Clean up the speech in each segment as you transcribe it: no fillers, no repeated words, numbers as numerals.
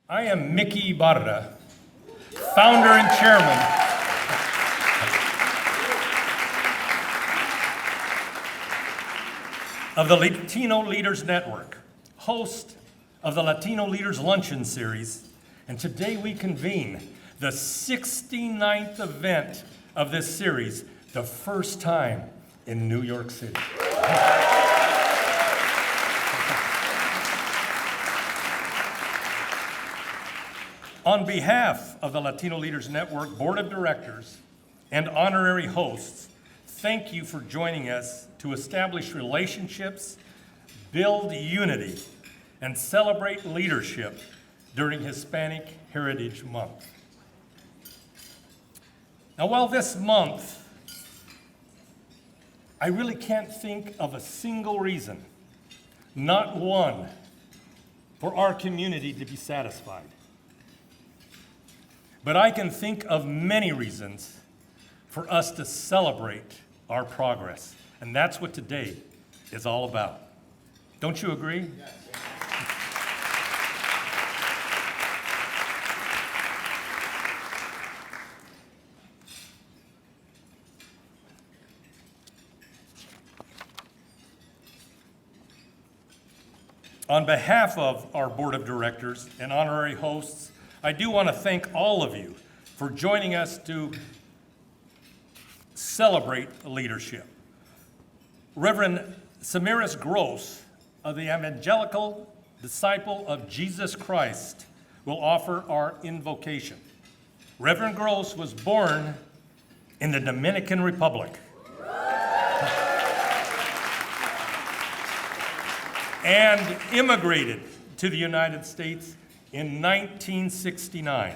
I am Mickey Ibarra, founder and chairman of the Latino Leaders Network, host of the Latino Leaders Luncheon series, and today we convene the 69th event of this series, the first time in New York City. On behalf of the Latino Leaders Network Board of Directors and honorary hosts, thank you for joining us to establish relationships, build unity, and celebrate leadership during Hispanic Heritage Month. Now, while this month, I really can't think of a single reason, not one, for our community to be satisfied. But I can think of many reasons for us to celebrate our progress. And that's what today is all about. Don't you agree? Yes. On behalf of our board of directors and honorary hosts, I do want to thank all of you for joining us to celebrate leadership. Reverend Samaris Gross of the Evangelical Disciple of Jesus Christ will offer our invocation. Reverend Gross was born in the Dominican Republic and immigrated to the United States in 1969.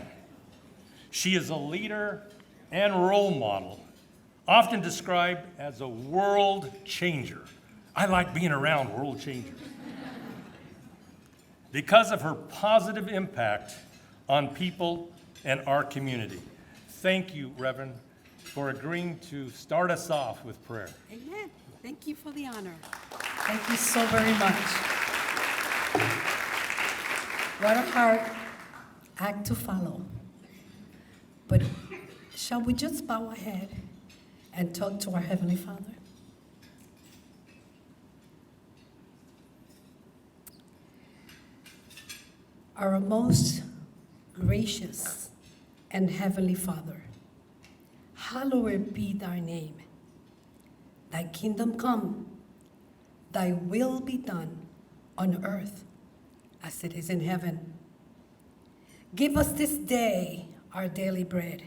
She is a leader and role model, often described as a world changer. I like being around world changers. Because of her positive impact on people and our community. Thank you, Reverend, for agreeing to start us off with prayer. Amen. Thank you for the honor. Thank you so very much. What a hard act to follow. But shall we just bow our head and talk to our Heavenly Father? Our most gracious and Heavenly Father, hallowed be thy name. Thy kingdom come, thy will be done on earth as it is in heaven. Give us this day our daily bread,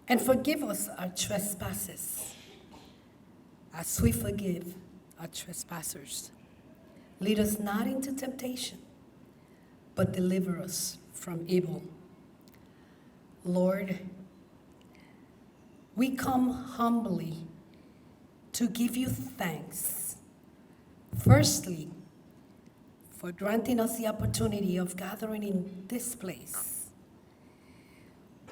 and forgive us our trespasses, as we forgive our trespassers. Lead us not into temptation, but deliver us from evil. Lord, we come humbly to give you thanks. Firstly, for granting us the opportunity of gathering in this place.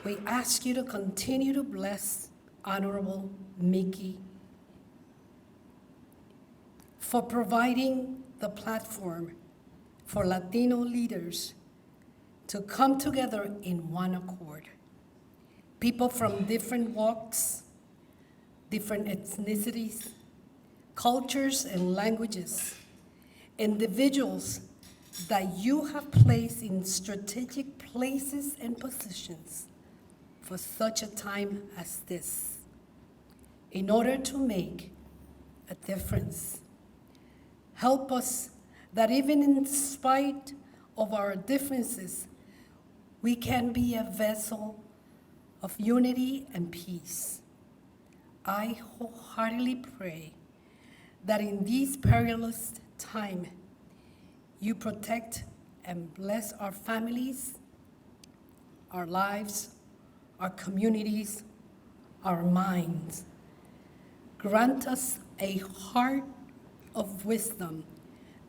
We ask you to continue to bless Honorable Mickey for providing the platform for Latino leaders to come together in one accord. People from different walks, different ethnicities, cultures, and languages, individuals that you have placed in strategic places and positions for such a time as this, in order to make a difference. Help us that even in spite of our differences, we can be a vessel of unity and peace. I wholeheartedly pray that in this perilous time, you protect and bless our families, our lives, our communities, our minds. Grant us a heart of wisdom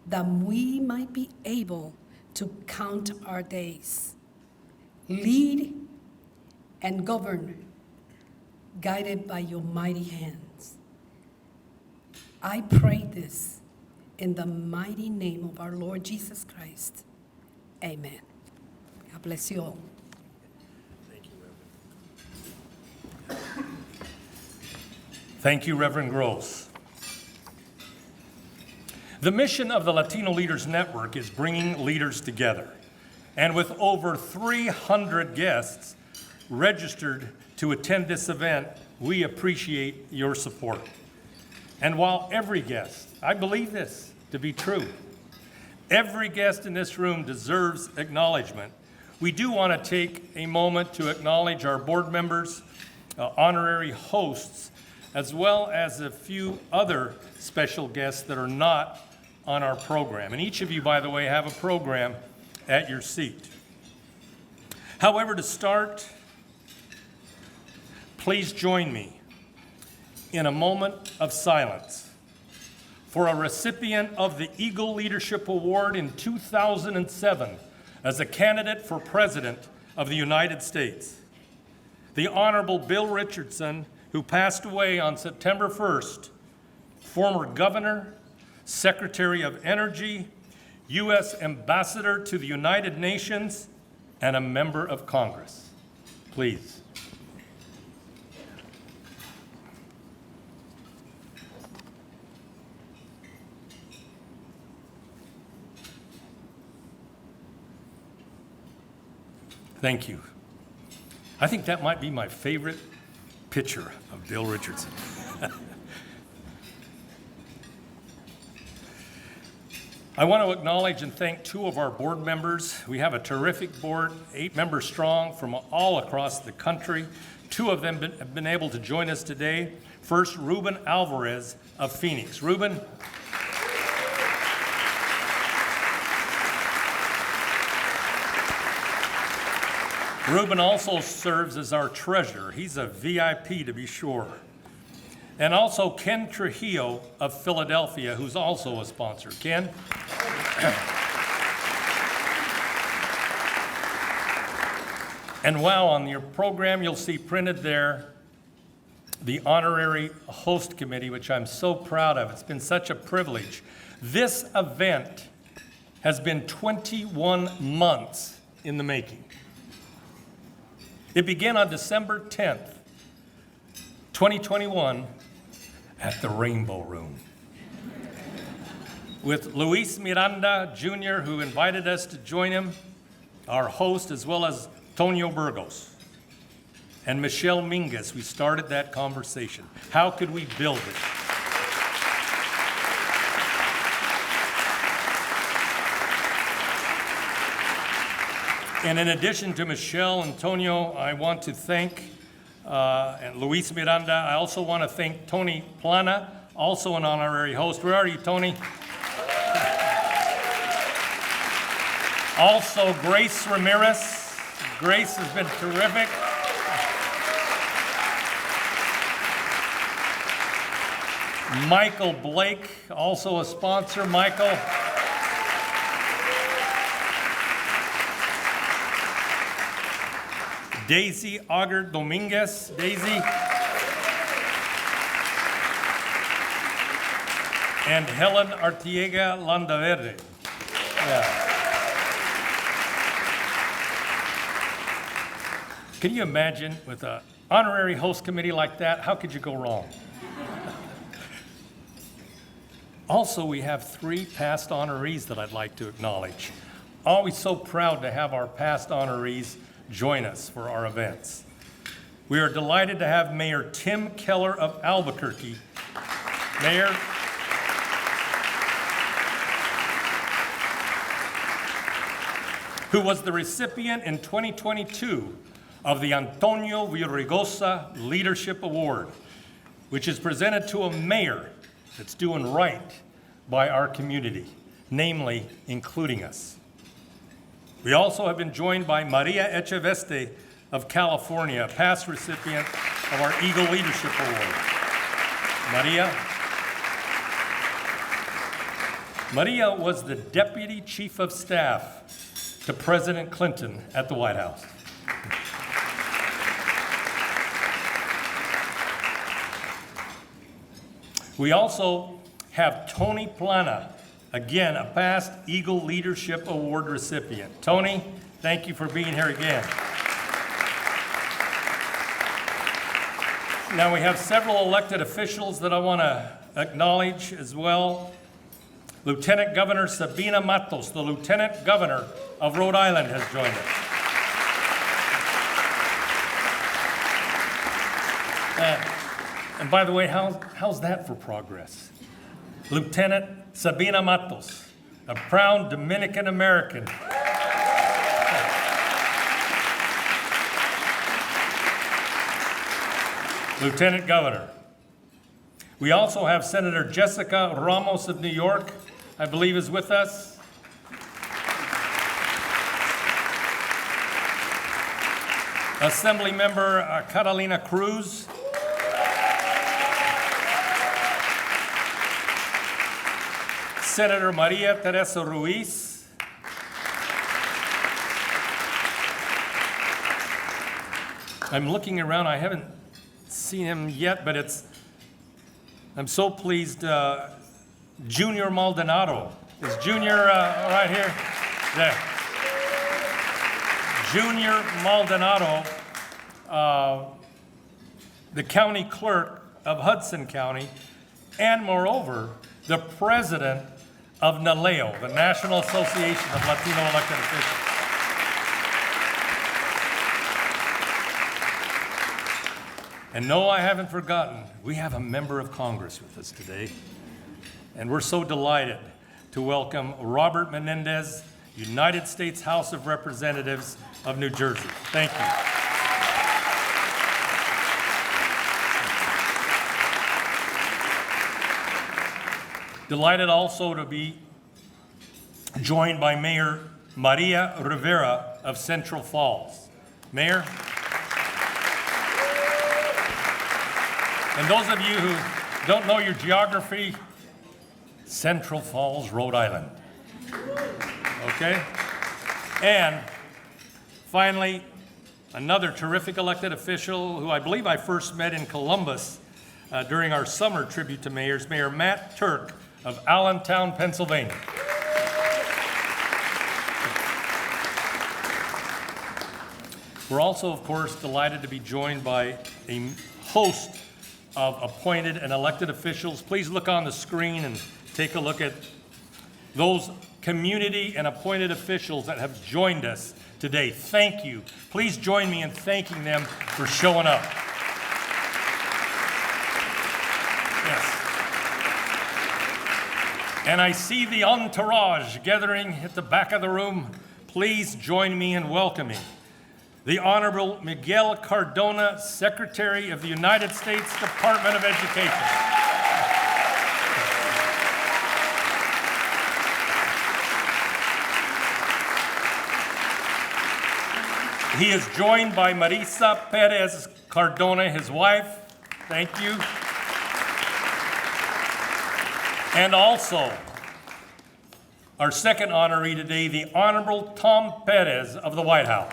that we might be able to count our days, lead and govern, guided by your mighty hands. I pray this in the mighty name of our Lord Jesus Christ. Amen. God bless you all. Thank you, Reverend Gross. The mission of the Latino Leaders Network is bringing leaders together. And with over 300 guests registered to attend this event, we appreciate your support. And while every guest, I believe this to be true, every guest in this room deserves acknowledgement, we do want to take a moment to acknowledge our board members, honorary hosts, as well as a few other special guests that are not on our program. And each of you, by the way, have a program at your seat. However, to start, please join me in a moment of silence for a recipient of the Eagle Leadership Award in 2007 as a candidate for President of the United States. The Honorable Bill Richardson, who passed away on September 1st, former governor, Secretary of Energy, U.S. Ambassador to the United Nations, and a member of Congress. Please. Thank you. I think that might be my favorite picture of Bill Richardson. I want to acknowledge and thank two of our board members. We have a terrific board, 8 members strong from all across the country. 2 of them have been able to join us today. First, Ruben Alvarez of Phoenix. Ruben. Ruben also serves as our treasurer. He's a VIP, to be sure. And also Ken Trujillo of Philadelphia, who's also a sponsor. Ken? And wow, on your program, you'll see printed there the Honorary Host Committee, which I'm so proud of. It's been such a privilege. This event has been 21 months in the making. It began on December 10th, 2021, at the Rainbow Room, with Luis Miranda Jr., who invited us to join him, our host, as well as Tonio Burgos and Michelle Mingus. We started that conversation. How could we build it? And in addition to Michelle and Tonio, I want to thank and Luis Miranda. I also want to thank Tony Plana, also an honorary host. Where are you, Tony? Also, Grace Ramirez. Grace has been terrific. Michael Blake, also a sponsor. Michael. Daisy Auger Dominguez. Daisy. And Helen Artiega Landaverde. Yeah. Can you imagine with an honorary host committee like that, how could you go wrong? Also, we have 3 past honorees that I'd like to acknowledge. Always so proud to have our past honorees join us for our events. We are delighted to have Mayor Tim Keller of Albuquerque. Mayor, who was the recipient in 2022 of the Antonio Villaraigosa Leadership Award, which is presented to a mayor that's doing right by our community, namely including us. We also have been joined by Maria Echeveste of California, a past recipient of our Eagle Leadership Award. Maria was the Deputy Chief of Staff to President Clinton at the White House. We also have Tony Plana, again, a past Eagle Leadership Award recipient. Tony, Thank you for being here again. Now we have several elected officials that I want to acknowledge as well. Lieutenant Governor Sabina Matos, the Lieutenant Governor of Rhode Island, has joined us. And by the way, how's that for progress? Lieutenant Sabina Matos, a proud Dominican American. Lieutenant Governor. We also have Senator Jessica Ramos of New York, I believe is with us. Assembly Member Catalina Cruz. Senator Maria Teresa Ruiz. I'm looking around, I haven't seen him yet, but I'm so pleased. Junior Maldonado. Is Junior right here? There. Junior Maldonado, the county clerk of Hudson County, and moreover, the president of NALEO, the National Association of Latino Elected Officials. And no, I haven't forgotten, we have a member of Congress with us today. And we're so delighted to welcome Robert Menendez, United States House of Representatives of New Jersey. Thank you. Delighted also to be joined by Mayor Maria Rivera of Central Falls. Mayor. And those of you who don't know your geography, Central Falls, Rhode Island. Okay? And finally, another terrific elected official who I believe I first met in Columbus during our summer tribute to mayors, Mayor Matt Turk of Allentown, Pennsylvania. We're also, of course, delighted to be joined by a host of appointed and elected officials. Please look on the screen and take a look at those community and appointed officials that have joined us today. Thank you. Please join me in thanking them for showing up. Yes. And I see the entourage gathering at the back of the room. Please join me in welcoming the Honorable Miguel Cardona, Secretary of the United States Department of Education. He is joined by Marisa Perez Cardona, his wife. Thank you. And also, our second honoree today, the Honorable Tom Perez of the White House.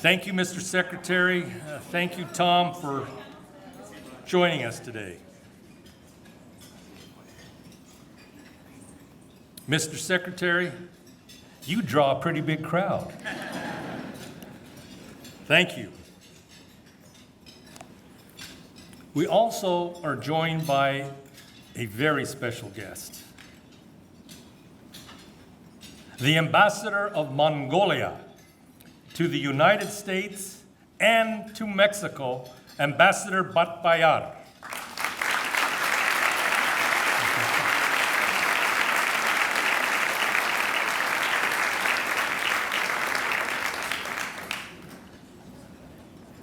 Thank you, Mr. Secretary. Thank you, Tom, for joining us today. Mr. Secretary, you draw a pretty big crowd. Thank you. We also are joined by a very special guest, the Ambassador of Mongolia to the United States and to Mexico, Ambassador Batbayar.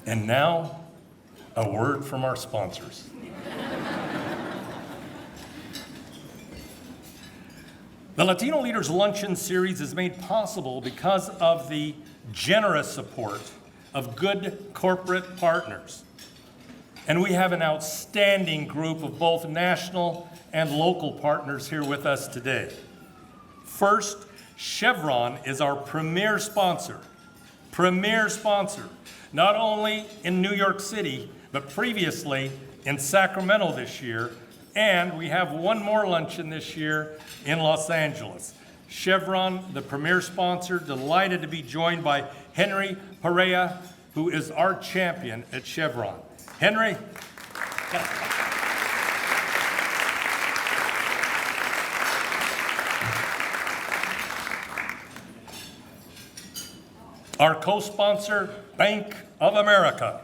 And now, a word from our sponsors. The Latino Leaders Luncheon series is made possible because of the generous support of good corporate partners. And we have an outstanding group of both national and local partners here with us today. First, Chevron is our premier sponsor, not only in New York City, but previously in Sacramento this year, and we have one more luncheon this year in Los Angeles. Chevron, the premier sponsor, delighted to be joined by Henry Perea, who is our champion at Chevron. Henry. Our co-sponsor, Bank of America.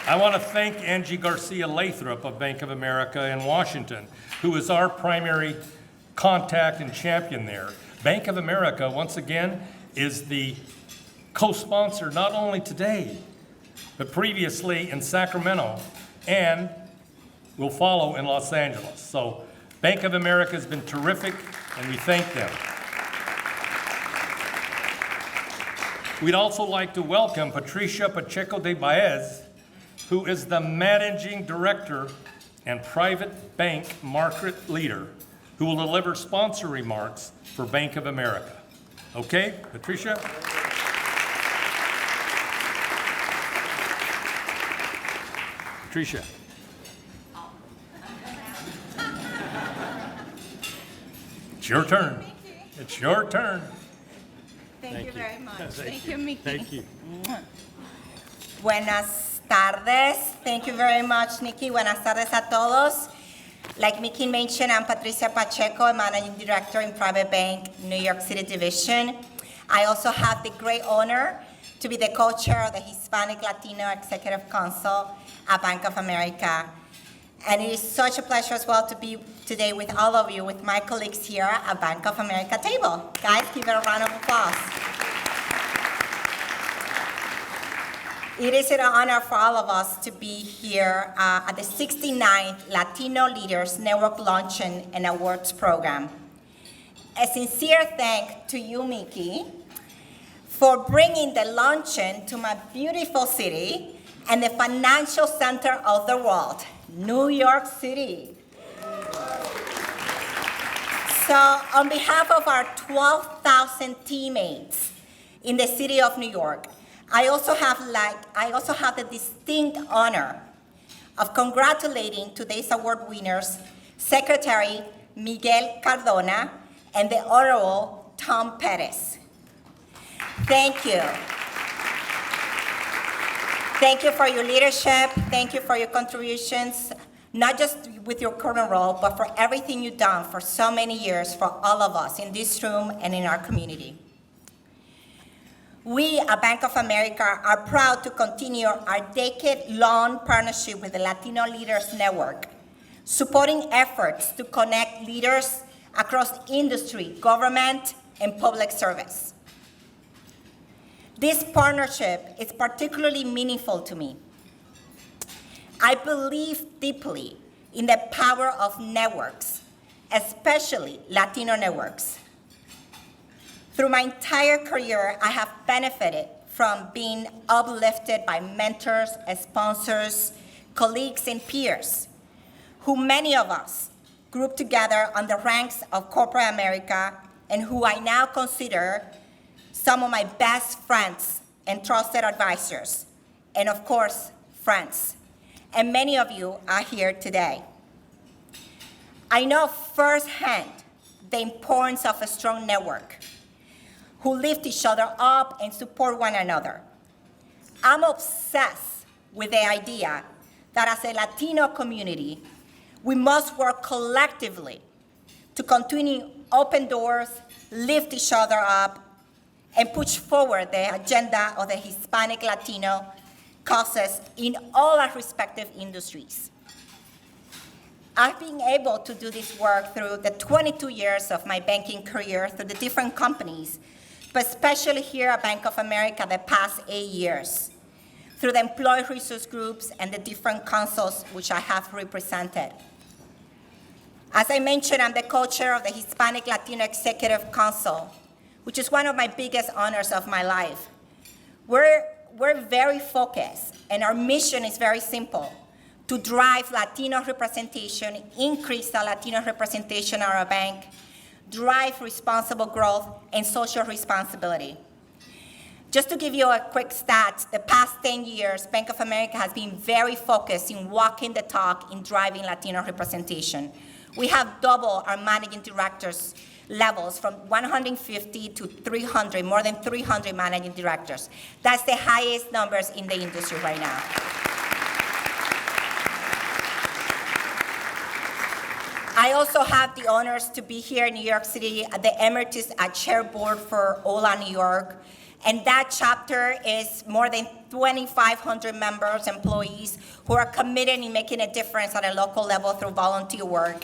I want to thank Angie Garcia Lathrop of Bank of America in Washington, who is our primary contact and champion there. Bank of America, once again, is the co-sponsor not only today, but previously in Sacramento, and will follow in Los Angeles. So Bank of America has been terrific, and we thank them. We'd also like to welcome Patricia Pacheco de Baez, who is the Managing Director and Private Bank Market Leader, who will deliver sponsor remarks for Bank of America. Okay, Patricia? Patricia. It's your turn. It's your turn. Thank you very much. Thank you, Mickey. Thank you. Buenas tardes. Thank you very much, Nikki. Buenas tardes a todos. Like Mickey mentioned, I'm Patricia Pacheco, Managing Director in Private Bank, New York City Division. I also have the great honor to be the co-chair of the Hispanic Latino Executive Council at Bank of America. And it is such a pleasure as well to be today with all of you, with my colleagues here at Bank of America table. Guys, give it a round of applause. It is an honor for all of us to be here at the 69th Latino Leaders Network Luncheon and Awards Program. A sincere thank to you, Mickey, for bringing the luncheon to my beautiful city and the financial center of the world, New York City. So on behalf of our 12,000 teammates in the city of New York, I also have the distinct honor of congratulating today's award winners, Secretary Miguel Cardona and the Honorable Tom Perez. Thank you. Thank you for your leadership. Thank you for your contributions, not just with your current role, but for everything you've done for so many years for all of us in this room and in our community. We at Bank of America are proud to continue our decade-long partnership with the Latino Leaders Network, supporting efforts to connect leaders across industry, government, and public service. This partnership is particularly meaningful to me. I believe deeply in the power of networks, especially Latino networks. Through my entire career, I have benefited from being uplifted by mentors, sponsors, colleagues, and peers, who many of us grouped together on the ranks of corporate America, and who I now consider some of my best friends and trusted advisors, and of course, friends. And many of you are here today. I know firsthand the importance of a strong network, who lift each other up and support one another. I'm obsessed with the idea that as a Latino community, we must work collectively to continue open doors, lift each other up, and push forward the agenda of the Hispanic Latino causes in all our respective industries. I've been able to do this work through the 22 years of my banking career through the different companies, but especially here at Bank of America the past 8 years, through the employee resource groups and the different councils which I have represented. As I mentioned, I'm the co-chair of the Hispanic Latino Executive Council, which is one of my biggest honors of my life. We're very focused, and our mission is very simple: to drive Latino representation, increase the Latino representation at our bank, drive responsible growth and social responsibility. Just to give you a quick stat, the past 10 years, Bank of America has been very focused in walking the talk in driving Latino representation. We have doubled our managing directors levels from 150 to 300, more than 300 managing directors. That's the highest numbers in the industry right now. I also have the honors to be here in New York City at the Emeritus Chair Board for OLA New York. And that chapter is more than 2,500 members, employees, who are committed in making a difference at a local level through volunteer work.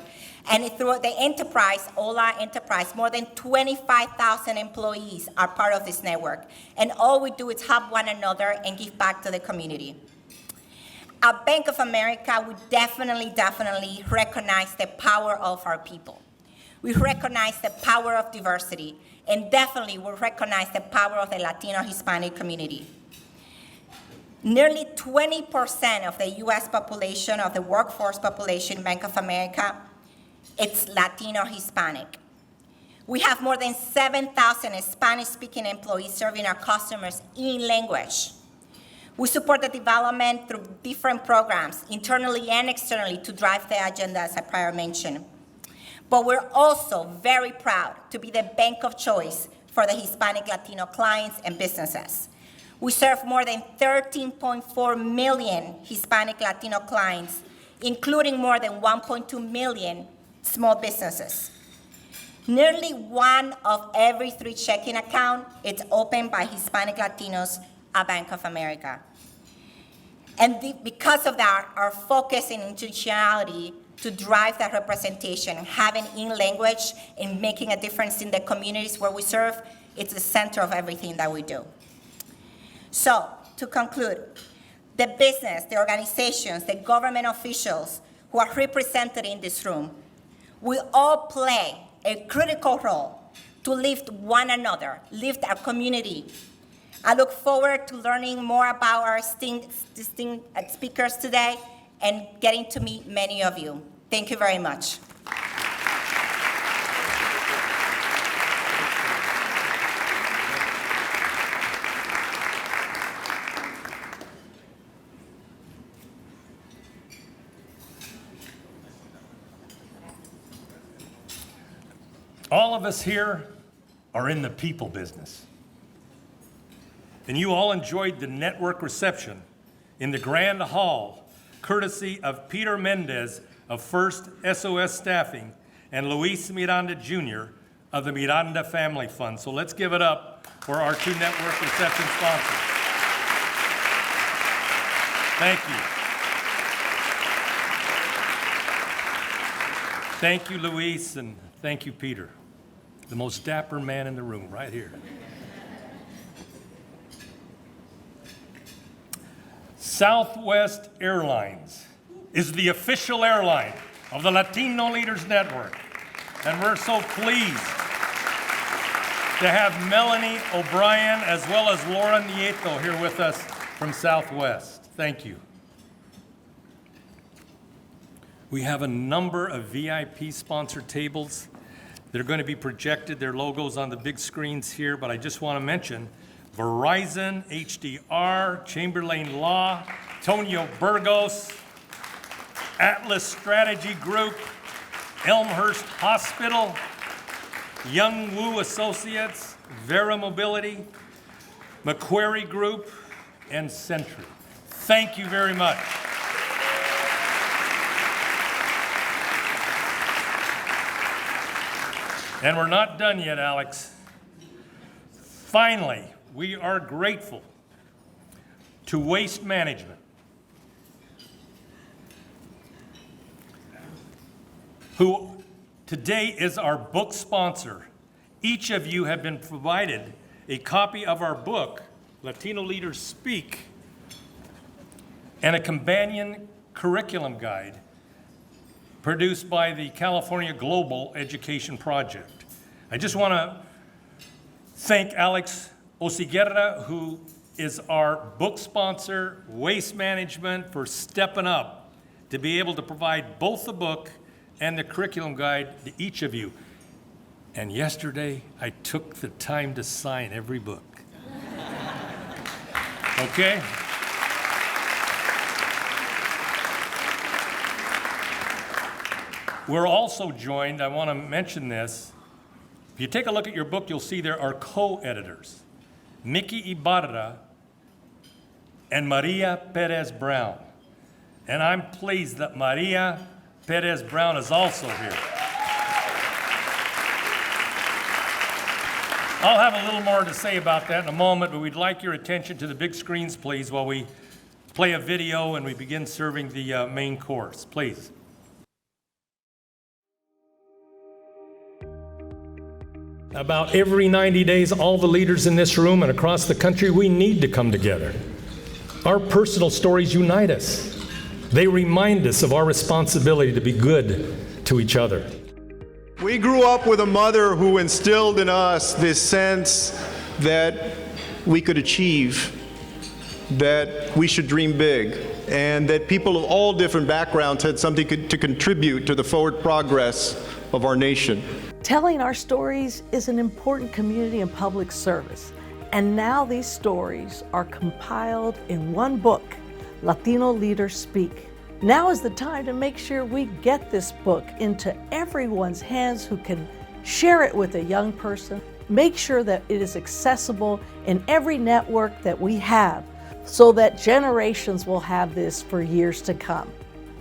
And through the enterprise, OLA Enterprise, more than 25,000 employees are part of this network. And all we do is help one another and give back to the community. At Bank of America, we definitely recognize the power of our people. We recognize the power of diversity, and definitely we recognize the power of the Latino Hispanic community. Nearly 20% of the US population, of the workforce population, Bank of America, it's Latino Hispanic. We have more than 7,000 Spanish-speaking employees serving our customers in language. We support the development through different programs, internally and externally, to drive the agenda, as I prior mentioned. But we're also very proud to be the bank of choice for the Hispanic Latino clients and businesses. We serve more than 13.4 million Hispanic Latino clients, including more than 1.2 million small businesses. Nearly 1 of every 3 checking accounts is opened by Hispanic Latinos at Bank of America. And because of that, our focus in intentionality to drive that representation, having in language and making a difference in the communities where we serve, it's the center of everything that we do. So, to conclude, the business, the organizations, the government officials who are represented in this room, we all play a critical role to lift one another, lift our community. I look forward to learning more about our distinct speakers today and getting to meet many of you. Thank you very much. All of us here are in the people business. And you all enjoyed the network reception in the Grand Hall, courtesy of Peter Mendez of First SOS Staffing and Luis Miranda Jr. of the Miranda Family Fund. So let's give it up for our 2 network reception sponsors. Thank you. Thank you, Luis, and thank you, Peter. The most dapper man in the room, right here. Southwest Airlines is the official airline of the Latino Leaders Network. And we're so pleased to have Melanie O'Brien as well as Laura Nieto here with us from Southwest. Thank you. We have a number of VIP sponsored tables. They're going to be projected, their logos on the big screens here, but I just want to mention Verizon, HDR, Chamberlain Law, Tonio Burgos, Atlas Strategy Group, Elmhurst Hospital, Young Woo Associates, Vera Mobility, Macquarie Group, and Sentry. Thank you very much. And we're not done yet, Alex. Finally, we are grateful to Waste Management, who today is our book sponsor. Each of you have been provided a copy of our book, Latino Leaders Speak, and a companion curriculum guide produced by the California Global Education Project. I just want to thank Alex Osiguerra, who is our book sponsor, Waste Management, for stepping up to be able to provide both the book and the curriculum guide to each of you. And yesterday, I took the time to sign every book. Okay? We're also joined, I want to mention this. If you take a look at your book, you'll see there are co-editors, Mickey Ibarra and Maria Perez Brown. And I'm pleased that Maria Perez Brown is also here. I'll have a little more to say about that in a moment, but we'd like your attention to the big screens, please, while we play a video and we begin serving the main course. Please. About every 90 days, all the leaders in this room and across the country, we need to come together. Our personal stories unite us. They remind us of our responsibility to be good to each other. We grew up with a mother who instilled in us this sense that we could achieve, that we should dream big, and that people of all different backgrounds had something to contribute to the forward progress of our nation. Telling our stories is an important community and public service, and now these stories are compiled in one book, Latino Leaders Speak. Now is the time to make sure we get this book into everyone's hands who can share it with a young person. Make sure that it is accessible in every network that we have so that generations will have this for years to come.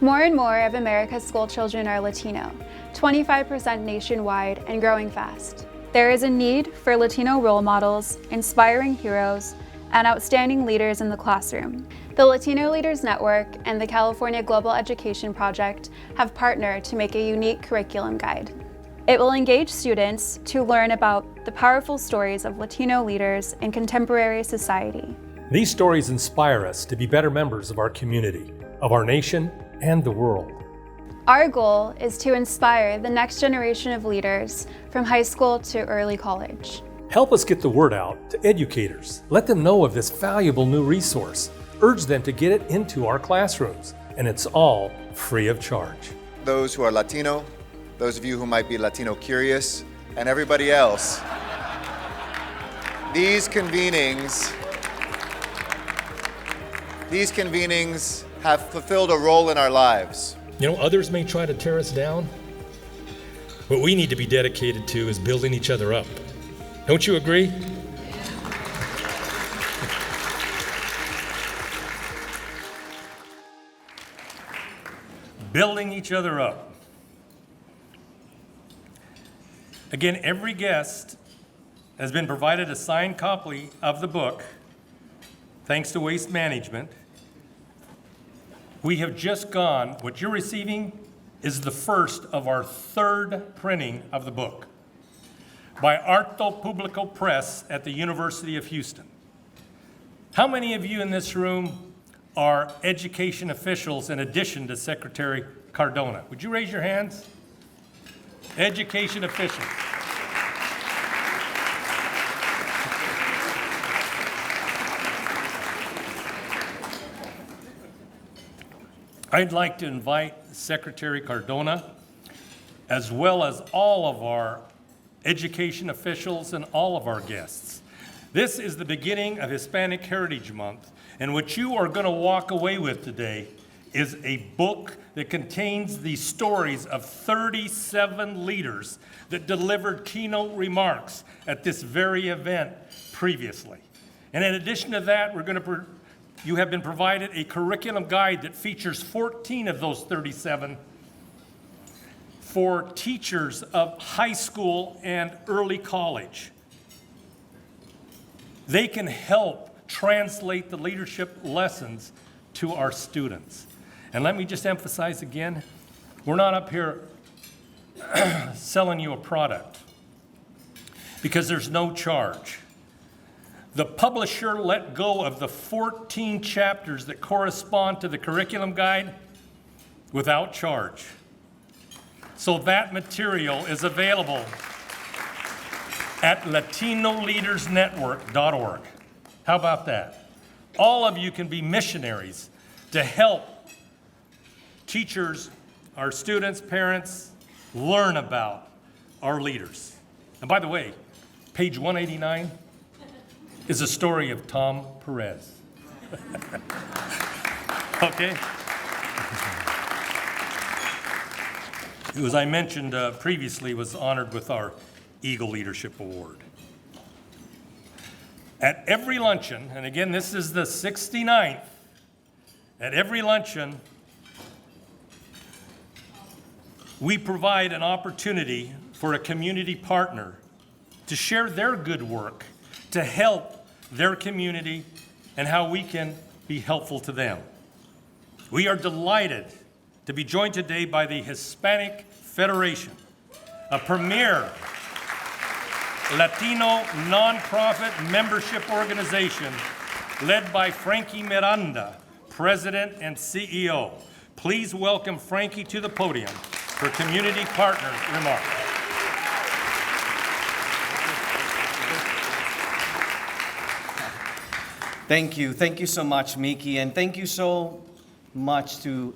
More and more of America's school children are Latino, 25% nationwide and growing fast. There is a need for Latino role models, inspiring heroes, and outstanding leaders in the classroom. The Latino Leaders Network and the California Global Education Project have partnered to make a unique curriculum guide. It will engage students to learn about the powerful stories of Latino leaders in contemporary society. These stories inspire us to be better members of our community, of our nation, and the world. Our goal is to inspire the next generation of leaders from high school to early college. Help us get the word out to educators. Let them know of this valuable new resource. Urge them to get it into our classrooms, and it's all free of charge. Those who are Latino, those of you who might be Latino curious, and everybody else, these convenings have fulfilled a role in our lives. You know, others may try to tear us down. What we need to be dedicated to is building each other up. Don't you agree? Building each other up. Again, every guest has been provided a signed copy of the book, thanks to Waste Management. We have just gone, what you're receiving is the first of our third printing of the book by Arto Publico Press at the University of Houston. How many of you in this room are education officials in addition to Secretary Cardona? Would you raise your hands? Education officials. I'd like to invite Secretary Cardona, as well as all of our education officials and all of our guests. This is the beginning of Hispanic Heritage Month, and what you are going to walk away with today is a book that contains the stories of 37 leaders that delivered keynote remarks at this very event previously. And in addition to that, you have been provided a curriculum guide that features 14 of those 37 for teachers of high school and early college. They can help translate the leadership lessons to our students. And let me just emphasize again, we're not up here selling you a product because there's no charge. The publisher let go of the 14 chapters that correspond to the curriculum guide without charge. So that material is available at LatinoLeadersNetwork.org. How about that? All of you can be missionaries to help teachers, our students, parents, learn about our leaders. And by the way, page 189 is a story of Tom Perez. Okay. Who, as I mentioned previously, was honored with our Eagle Leadership Award. At every luncheon, and again, this is the 69th, at every luncheon, we provide an opportunity for a community partner to share their good work, to help their community, and how we can be helpful to them. We are delighted to be joined today by the Hispanic Federation, a premier Latino nonprofit membership organization led by Frankie Miranda, President and CEO. Please welcome Frankie to the podium for community partner remarks. Thank you. Thank you so much, Miki, and thank you so much to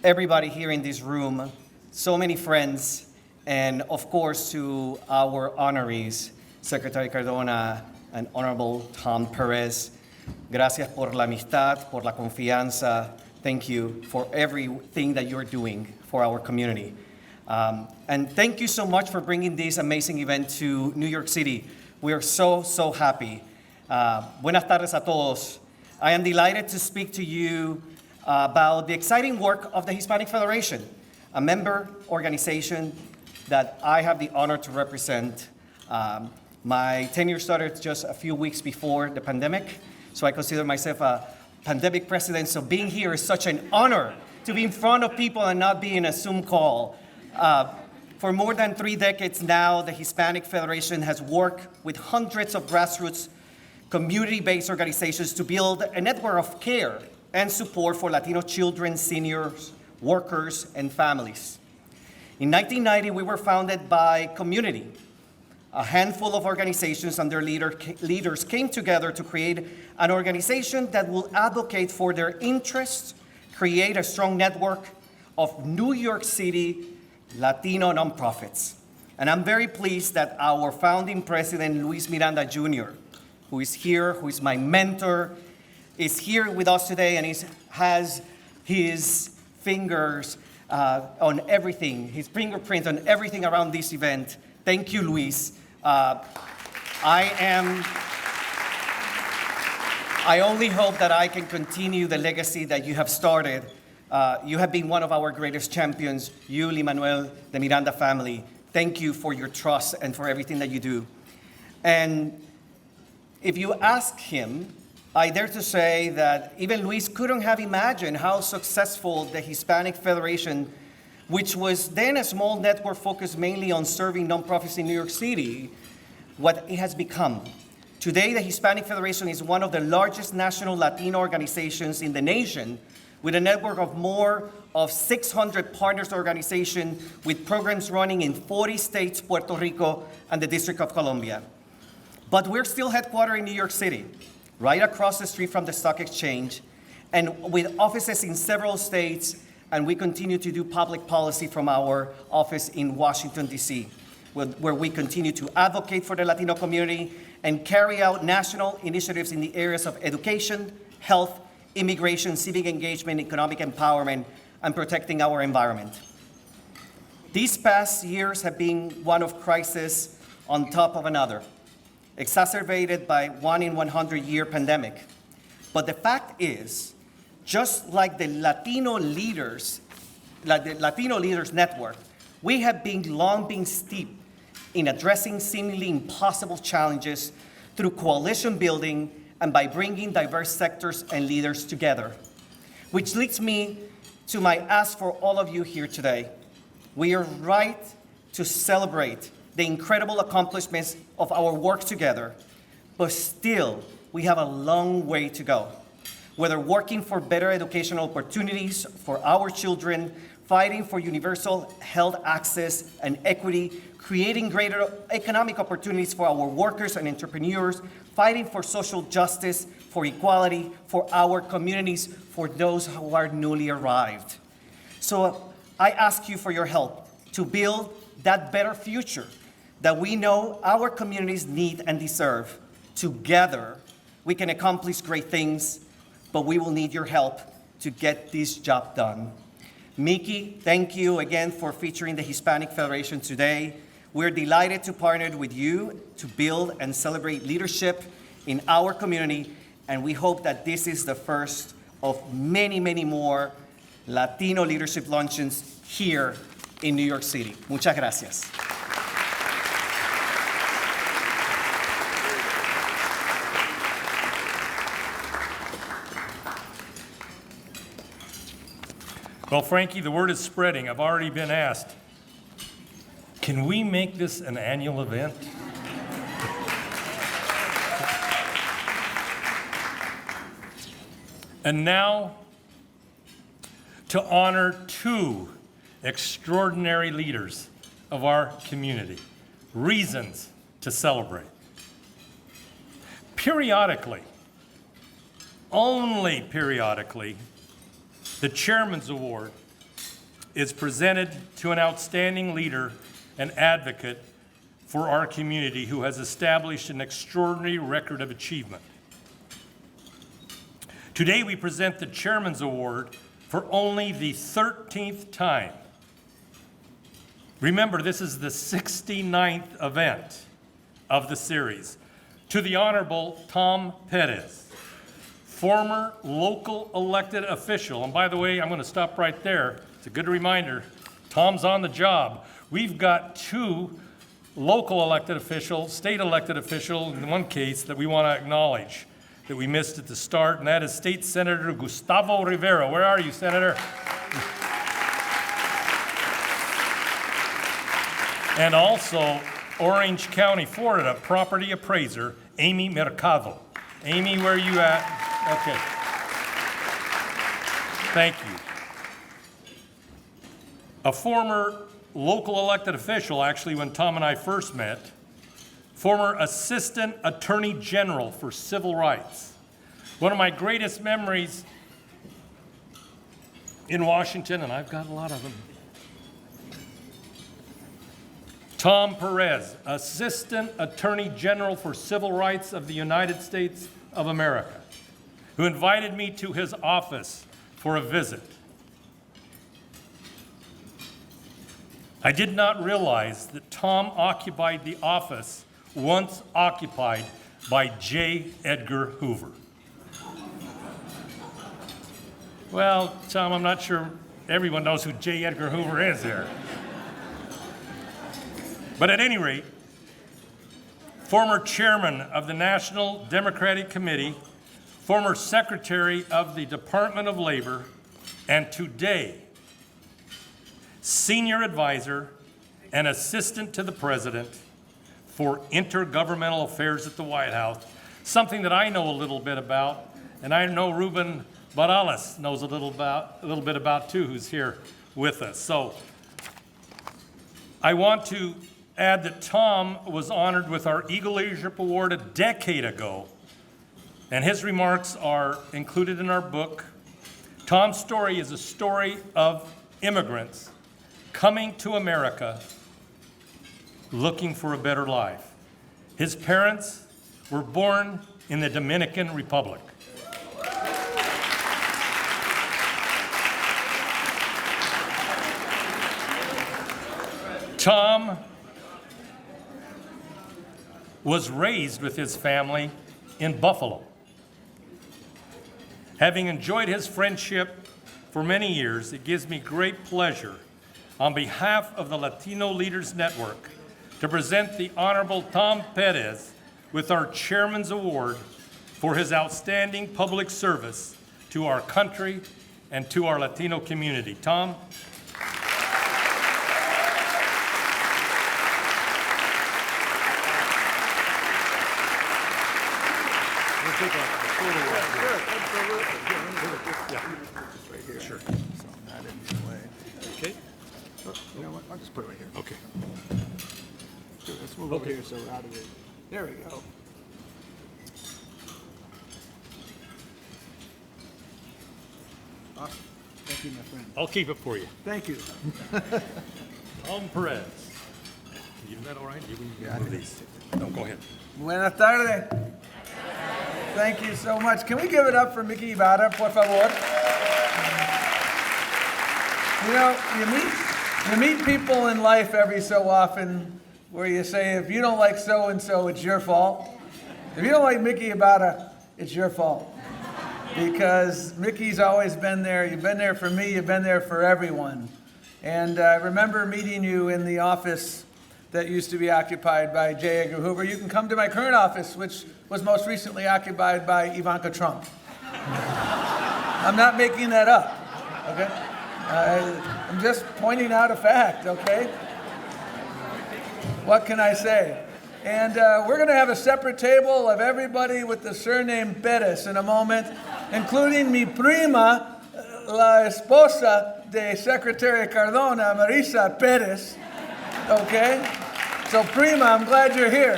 everybody here in this room, so many friends, and of course to our honorees, Secretary Cardona and Honorable Tom Perez. Gracias por la amistad, por la confianza. Thank you for everything that you're doing for our community. And thank you so much for bringing this amazing event to New York City. We are so, so happy. Buenas tardes a todos. I am delighted to speak to you about the exciting work of the Hispanic Federation, a member organization that I have the honor to represent. My tenure started just a few weeks before the pandemic, so I consider myself a pandemic president, so being here is such an honor to be in front of people and not be in a Zoom call. For more than 3 decades now, the Hispanic Federation has worked with hundreds of grassroots community-based organizations to build a network of care and support for Latino children, seniors, workers, and families. In 1990, we were founded by community. A handful of organizations and their leaders came together to create an organization that will advocate for their interests, create a strong network of New York City Latino nonprofits. And I'm very pleased that our founding president, Luis Miranda Jr., who is here, who is my mentor, is here with us today and has his fingers on everything, his fingerprints on everything around this event. Thank you, Luis. I only hope that I can continue the legacy that you have started. You have been one of our greatest champions, you, Lin-Manuel, the Miranda family. Thank you for your trust and for everything that you do. And if you ask him, I dare to say that even Luis couldn't have imagined how successful the Hispanic Federation, which was then a small network focused mainly on serving nonprofits in New York City, what it has become. Today, the Hispanic Federation is one of the largest national Latino organizations in the nation, with a network of more of 600 partners organizations with programs running in 40 states, Puerto Rico, and the District of Columbia. But we're still headquartered in New York City, right across the street from the Stock Exchange, and with offices in several states, and we continue to do public policy from our office in Washington, D.C., where we continue to advocate for the Latino community and carry out national initiatives in the areas of education, health, immigration, civic engagement, economic empowerment, and protecting our environment. These past years have been one of crisis on top of another, exacerbated by 1 in 100-year pandemic. But the fact is, just like the Latino Leaders Network, we have long been steeped in addressing seemingly impossible challenges through coalition building and by bringing diverse sectors and leaders together. Which leads me to my ask for all of you here today. We are right to celebrate the incredible accomplishments of our work together, but still, we have a long way to go. Whether working for better educational opportunities for our children, fighting for universal health access and equity, creating greater economic opportunities for our workers and entrepreneurs, fighting for social justice, for equality, for our communities, for those who are newly arrived. So I ask you for your help to build that better future that we know our communities need and deserve. Together, we can accomplish great things but we will need your help to get this job done. Miki, thank you again for featuring the Hispanic Federation today. We're delighted to partner with you to build and celebrate leadership in our community, and we hope that this is the first of many, many more Latino leadership luncheons here in New York City. Muchas gracias. Well, Frankie, the word is spreading. I've already been asked, can we make this an annual event? And now, to honor two extraordinary leaders of our community, reasons to celebrate. Periodically, only periodically, the Chairman's Award is presented to an outstanding leader and advocate for our community who has established an extraordinary record of achievement. Today, we present the Chairman's Award for only the 13th time. Remember, this is the 69th event of the series. To the Honorable Tom Perez, former local elected official. And by the way, I'm going to stop right there. It's a good reminder. Tom's on the job. We've got two local elected officials, state elected officials in one case that we want to acknowledge that we missed at the start, and that is State Senator Gustavo Rivera. Where are you, Senator? And also Orange County, Florida, property appraiser Amy Mercado. Amy, where are you at? Okay. Thank you. A former local elected official, actually, when Tom and I first met, former Assistant Attorney General for Civil Rights. One of my greatest memories in Washington, and I've got a lot of them. Tom Perez, Assistant Attorney General for Civil Rights of the United States of America, who invited me to his office for a visit. I did not realize that Tom occupied the office once occupied by J. Edgar Hoover. Well, Tom, I'm not sure everyone knows who J. Edgar Hoover is here. But at any rate, former chairman of the National Democratic Committee, former secretary of the Department of Labor, and today, senior advisor and assistant to the president for intergovernmental affairs at the White House, something that I know a little bit about, and I know Ruben Barales knows a little bit about too, who's here with us. So I want to add that Tom was honored with our Eagle Leadership Award a decade ago, and his remarks are included in our book. Tom's story is a story of immigrants coming to America looking for a better life. His parents were born in the Dominican Republic. Tom was raised with his family in Buffalo. Having enjoyed his friendship for many years, it gives me great pleasure on behalf of the Latino Leaders Network to present the Honorable Tom Perez with our Chairman's Award for his outstanding public service to our country and to our Latino community. Tom? Sure. So not in the way. Okay. Oh, you know what? I'll just put it right here. Okay. Sure, let's move over here so we're out of it. There we go. Awesome. Thank you, my friend. I'll keep it for you. Thank you. Tom Perez. You do that all right? You can move these. No, go ahead. Buenas tardes. Thank you so much. Can we give it up for Mickey Ibarra, por favor? You know, you meet people in life every so often where you say, if you don't like so-and-so, it's your fault. If you don't like Mickey Ibarra, it's your fault. Because Mickey's always been there. You've been there for me. You've been there for everyone. And I remember meeting you in the office that used to be occupied by J. Edgar Hoover. You can come to my current office, which was most recently occupied by Ivanka Trump. I'm not making that up, okay? I'm just pointing out a fact, okay? What can I say? And we're going to have a separate table of everybody with the surname Perez in a moment, including mi prima, la esposa de Secretary Cardona, Marisa Perez. Okay? So prima, I'm glad you're here.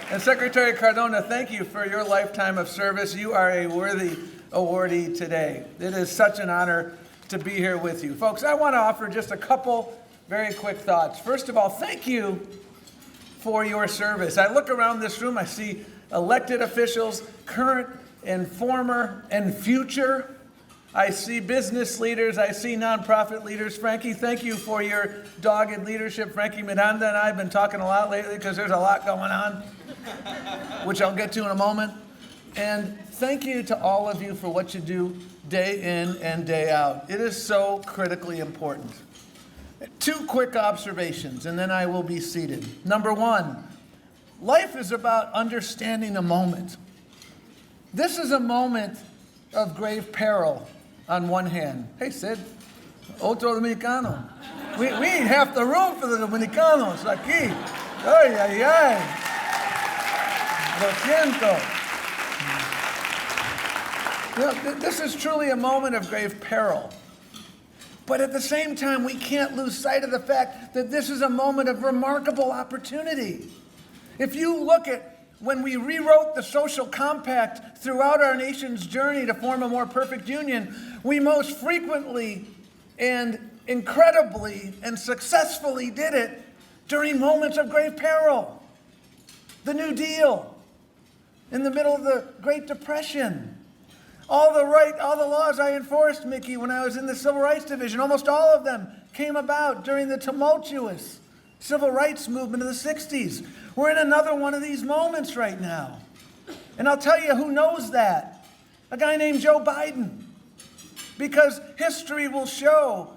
And Secretary Cardona, thank you for your lifetime of service. You are a worthy awardee today. It is such an honor to be here with you. Folks, I want to offer just a couple very quick thoughts. First of all, thank you for your service. I look around this room, I see elected officials, current and former and future. I see business leaders, I see nonprofit leaders. Frankie, thank you for your dogged leadership. Frankie Miranda and I have been talking a lot lately because there's a lot going on, which I'll get to in a moment. And thank you to all of you for what you do day in and day out. It is so critically important. Two quick observations, and then I will be seated. Number one, life is about understanding the moment. This is a moment of grave peril on one hand. Hey, Sid, otro dominicano. We ain't half the room for the dominicanos aquí. Ay, ay, ay. Lo siento. You know, this is truly a moment of grave peril. But at the same time, we can't lose sight of the fact that this is a moment of remarkable opportunity. If you look at when we rewrote the social compact throughout our nation's journey to form a more perfect union, we most frequently and incredibly and successfully did it during moments of grave peril. The New Deal, in the middle of the Great Depression, all the laws I enforced, Mickey, when I was in the Civil Rights Division, almost all of them came about during the tumultuous Civil Rights Movement of the 60s. We're in another one of these moments right now. And I'll tell you who knows that. A guy named Joe Biden. Because history will show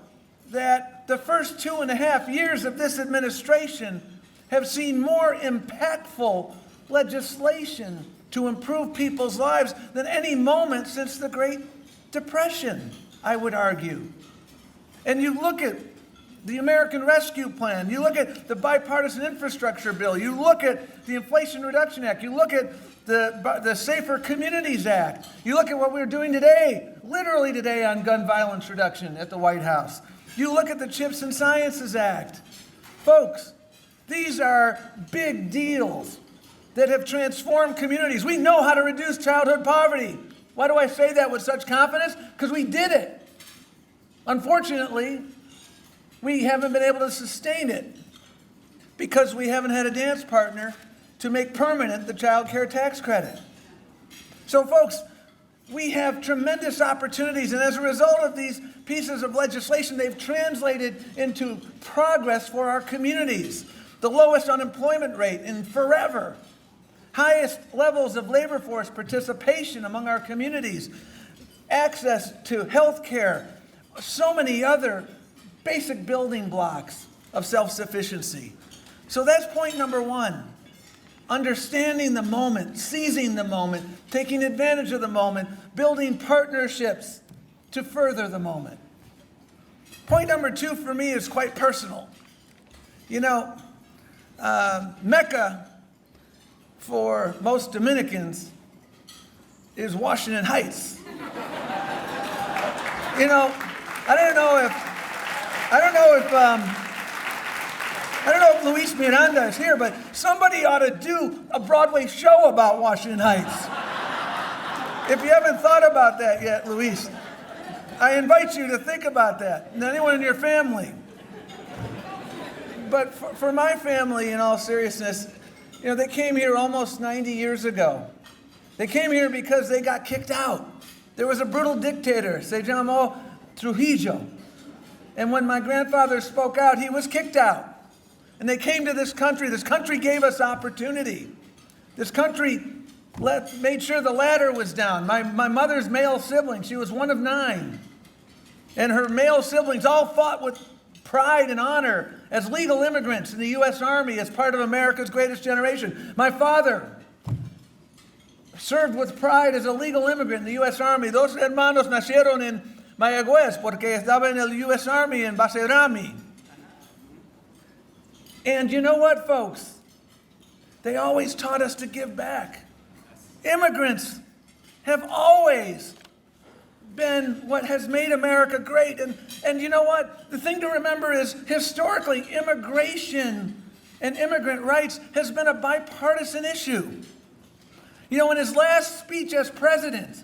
that the first 2.5 years of this administration have seen more impactful legislation to improve people's lives than any moment since the Great Depression, I would argue. And you look at the American Rescue Plan, you look at the bipartisan infrastructure bill, you look at the Inflation Reduction Act, you look at the Safer Communities Act, you look at what we're doing today, literally today on gun violence reduction at the White House. You look at the Chips and Sciences Act. Folks, these are big deals that have transformed communities. We know how to reduce childhood poverty. Why do I say that with such confidence? Because we did it. Unfortunately, we haven't been able to sustain it because we haven't had a dance partner to make permanent the child care tax credit. So folks, we have tremendous opportunities, and as a result of these pieces of legislation, they've translated into progress for our communities. The lowest unemployment rate in forever. Highest levels of labor force participation among our communities, access to health care, so many other basic building blocks of self-sufficiency. So that's point number one. Understanding the moment, seizing the moment, taking advantage of the moment, building partnerships to further the moment. Point number two for me is quite personal. You know, Mecca for most Dominicans is Washington Heights. You know, I don't know if Luis Miranda is here, but somebody ought to do a Broadway show about Washington Heights. If you haven't thought about that yet, Luis, I invite you to think about that, and anyone in your family. But for my family, in all seriousness, you know, they came here almost 90 years ago. They came here because they got kicked out. There was a brutal dictator, se llamó Trujillo. And when my grandfather spoke out, he was kicked out. And they came to this country. This country gave us opportunity. This country made sure the ladder was down. My mother's male sibling, she was one of 9. And her male siblings all fought with pride and honor as legal immigrants in the U.S. Army as part of America's greatest generation. My father served with pride as a legal immigrant in the U.S. Army. Dos hermanos nacieron en Mayagüez porque estaba en el U.S. Army en Baserami. And you know what, folks? They always taught us to give back. Immigrants have always been what has made America great. And you know what? The thing to remember is, historically, immigration and immigrant rights has been a bipartisan issue. You know, in his last speech as president,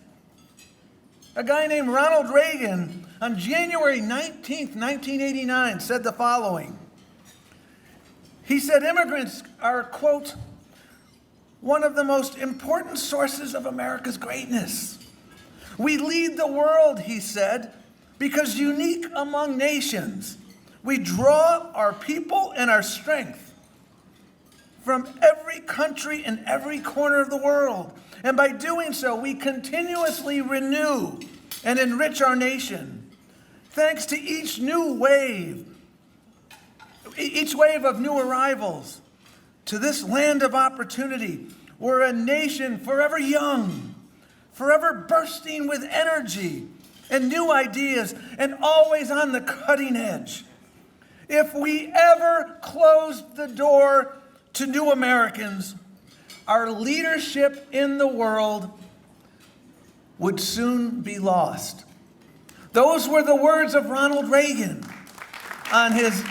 a guy named Ronald Reagan, on January 19th, 1989, said the following. He said, immigrants are, quote, one of the most important sources of America's greatness. We lead the world, he said, because unique among nations, we draw our people and our strength from every country and every corner of the world. And by doing so, we continuously renew and enrich our nation. Thanks to each wave of new arrivals to this land of opportunity, we're a nation forever young, forever bursting with energy and new ideas, and always on the cutting edge. If we ever closed the door to new Americans, our leadership in the world would soon be lost. Those were the words of Ronald Reagan on his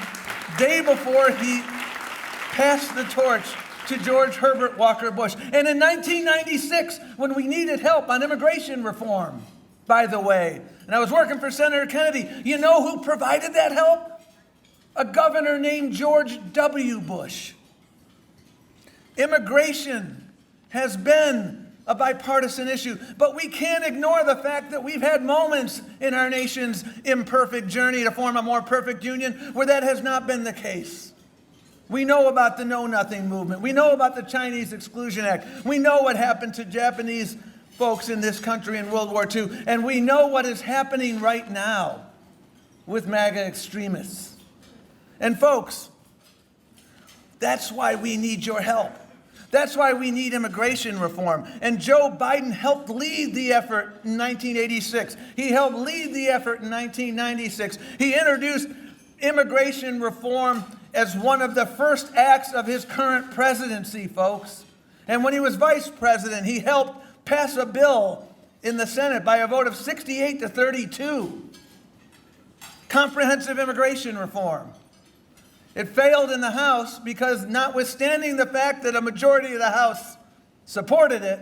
day before he passed the torch to George Herbert Walker Bush. And in 1996, when we needed help on immigration reform, by the way, and I was working for Senator Kennedy, you know who provided that help? A governor named George W. Bush. Immigration has been a bipartisan issue, but we can't ignore the fact that we've had moments in our nation's imperfect journey to form a more perfect union where that has not been the case. We know about the Know Nothing movement. We know about the Chinese Exclusion Act. We know what happened to Japanese folks in this country in World War II. And we know what is happening right now with MAGA extremists. And folks, that's why we need your help. That's why we need immigration reform. And Joe Biden helped lead the effort in 1986. He helped lead the effort in 1996. He introduced immigration reform as one of the first acts of his current presidency, folks. And when he was vice president, he helped pass a bill in the Senate by a vote of 68 to 32. Comprehensive immigration reform. It failed in the House because, notwithstanding the fact that a majority of the House supported it,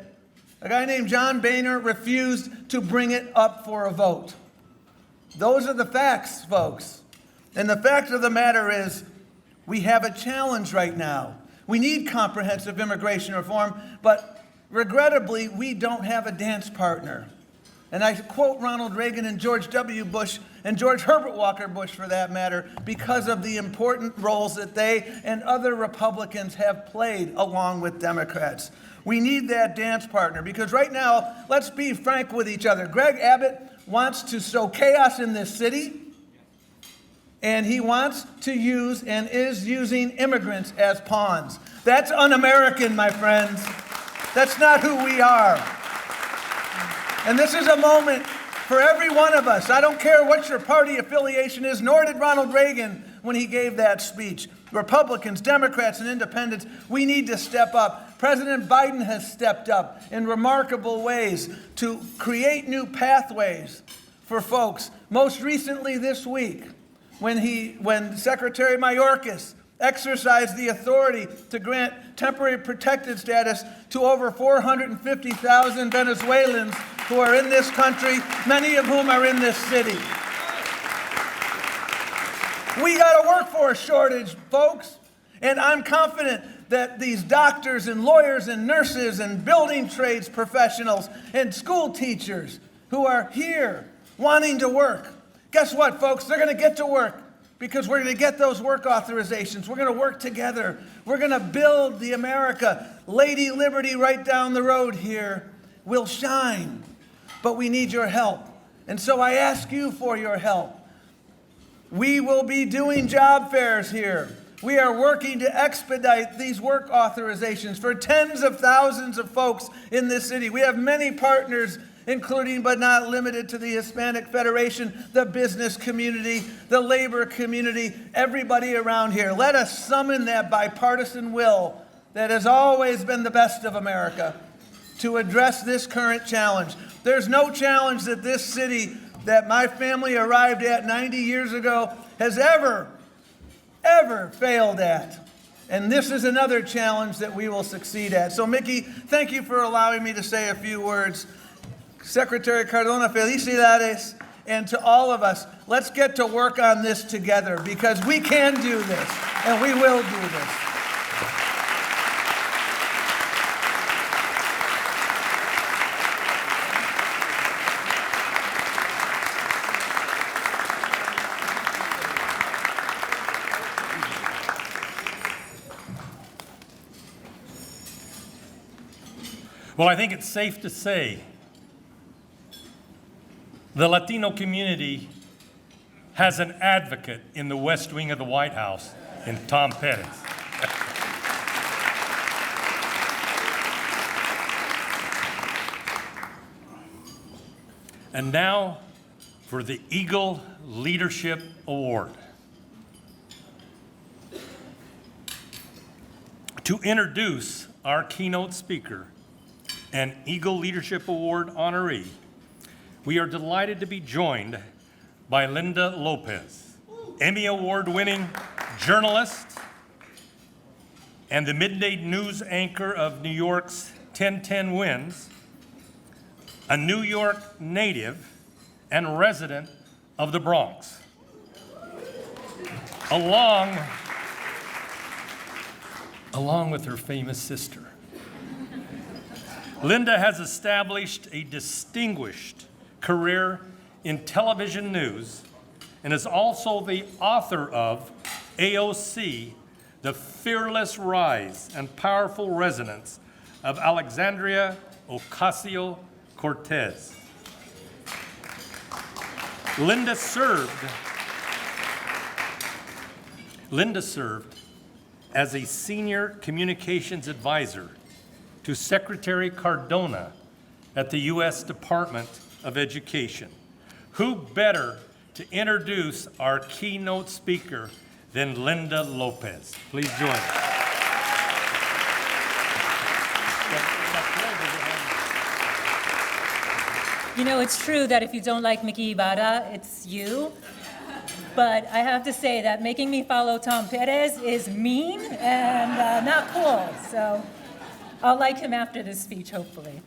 a guy named John Boehner refused to bring it up for a vote. Those are the facts, folks. And the fact of the matter is, we have a challenge right now. We need comprehensive immigration reform, but regrettably, we don't have a dance partner. And I quote Ronald Reagan and George W. Bush, and George Herbert Walker Bush for that matter, because of the important roles that they and other Republicans have played along with Democrats. We need that dance partner because right now, let's be frank with each other. Greg Abbott wants to sow chaos in this city, and he wants to use and is using immigrants as pawns. That's un-American, my friends. That's not who we are. And this is a moment for every one of us. I don't care what your party affiliation is, nor did Ronald Reagan when he gave that speech. Republicans, Democrats, and independents, we need to step up. President Biden has stepped up in remarkable ways to create new pathways for folks. Most recently this week, when Secretary Mayorkas exercised the authority to grant temporary protected status to over 450,000 Venezuelans who are in this country, many of whom are in this city. We got a workforce shortage, folks, and I'm confident that these doctors and lawyers and nurses and building trades professionals and school teachers who are here wanting to work, guess what, folks? They're going to get to work because we're going to get those work authorizations. We're going to work together. We're going to build the America. Lady Liberty right down the road here will shine, but we need your help. And so I ask you for your help. We will be doing job fairs here. We are working to expedite these work authorizations for tens of thousands of folks in this city. We have many partners, including but not limited to the Hispanic Federation, the business community, the labor community, everybody around here. Let us summon that bipartisan will that has always been the best of America to address this current challenge. There's no challenge that this city that my family arrived at 90 years ago has ever failed at. And this is another challenge that we will succeed at. So, Mickey, thank you for allowing me to say a few words. Secretary Cardona, felicidades. And to all of us, let's get to work on this together because we can do this and we will do this. Well, I think it's safe to say the Latino community has an advocate in the West Wing of the White House in Tom Perez. And now for the Eagle Leadership Award. To introduce our keynote speaker, an Eagle Leadership Award honoree, we are delighted to be joined by Linda Lopez, Emmy Award-winning journalist and the midday news anchor of New York's 1010 Wins, a New York native and resident of the Bronx. Along with her famous sister. Linda has established a distinguished career in television news and is also the author of AOC, The Fearless Rise and Powerful Resonance of Alexandria Ocasio-Cortez. Linda served as a senior communications advisor to Secretary Cardona at the U.S. Department of Education. Who better to introduce our keynote speaker than Linda Lopez? Please join us. You know, it's true that if you don't like Mickey Ibarra, it's you. But I have to say that making me follow Tom Perez is mean and not cool. So I'll like him after this speech, hopefully.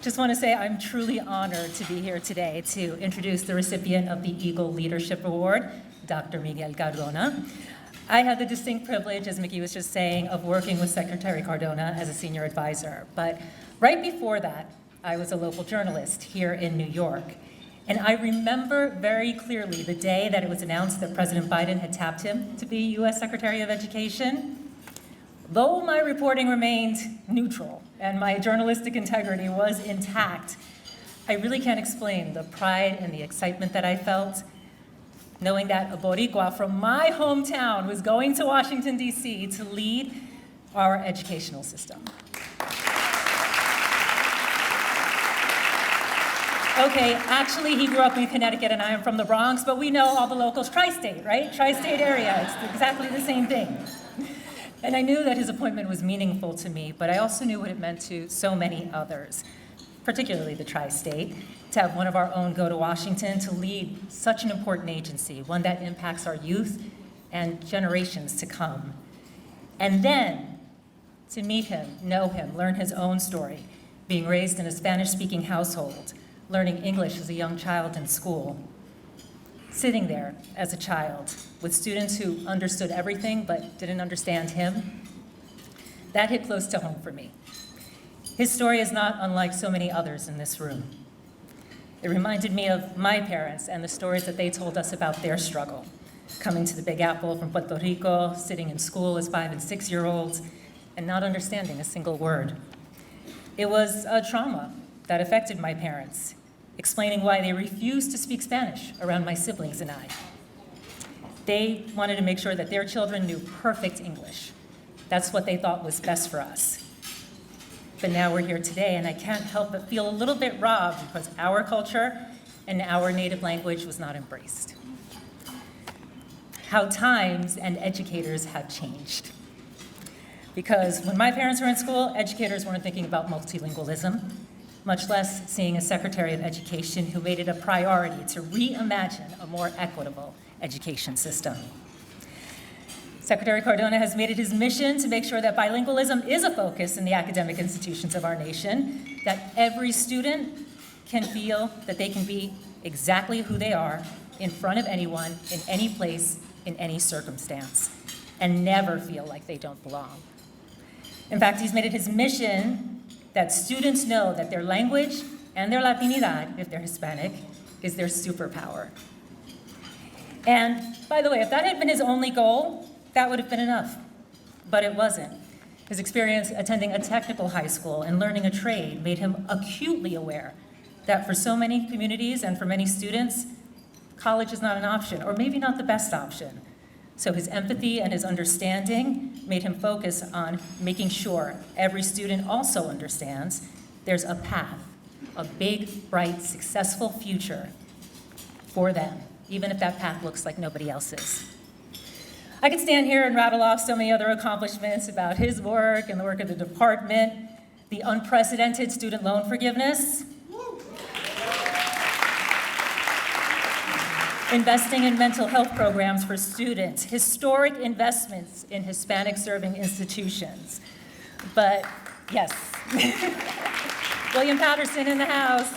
Just want to say I'm truly honored to be here today to introduce the recipient of the Eagle Leadership Award, Dr. Miguel Cardona. I had the distinct privilege, as Mickey was just saying, of working with Secretary Cardona as a senior advisor. But right before that, I was a local journalist here in New York. And I remember very clearly the day that it was announced that President Biden had tapped him to be U.S. Secretary of Education. Though my reporting remained neutral and my journalistic integrity was intact, I really can't explain the pride and the excitement that I felt knowing that a Boricua from my hometown was going to Washington, D.C. to lead our educational system. Okay, actually, he grew up in Connecticut and I am from the Bronx, but we know all the locals, tri-state, right? Tri-state area, it's exactly the same thing. And I knew that his appointment was meaningful to me, but I also knew what it meant to so many others, particularly the tri-state, to have one of our own go to Washington to lead such an important agency, one that impacts our youth and generations to come. And then to meet him, know him, learn his own story, being raised in a Spanish-speaking household, learning English as a young child in school, sitting there as a child with students who understood everything but didn't understand him, that hit close to home for me. His story is not unlike so many others in this room. It reminded me of my parents and the stories that they told us about their struggle, coming to the Big Apple from Puerto Rico, sitting in school as 5 and 6-year-olds, and not understanding a single word. It was a trauma that affected my parents, explaining why they refused to speak Spanish around my siblings and I. They wanted to make sure that their children knew perfect English. That's what they thought was best for us. But now we're here today, and I can't help but feel a little bit robbed because our culture and our native language was not embraced. How times and educators have changed. Because when my parents were in school, educators weren't thinking about multilingualism, much less seeing a Secretary of Education who made it a priority to reimagine a more equitable education system. Secretary Cardona has made it his mission to make sure that bilingualism is a focus in the academic institutions of our nation, that every student can feel that they can be exactly who they are in front of anyone, in any place, in any circumstance, and never feel like they don't belong. In fact, he's made it his mission that students know that their language and their Latinidad, if they're Hispanic, is their superpower. And by the way, if that had been his only goal, that would have been enough, but it wasn't. His experience attending a technical high school and learning a trade made him acutely aware that for so many communities and for many students, college is not an option, or maybe not the best option. So his empathy and his understanding made him focus on making sure every student also understands there's a path, a big, bright, successful future for them, even if that path looks like nobody else's. I could stand here and rattle off so many other accomplishments about his work and the work of the department, the unprecedented student loan forgiveness, investing in mental health programs for students, historic investments in Hispanic-serving institutions. But yes, William Patterson in the house.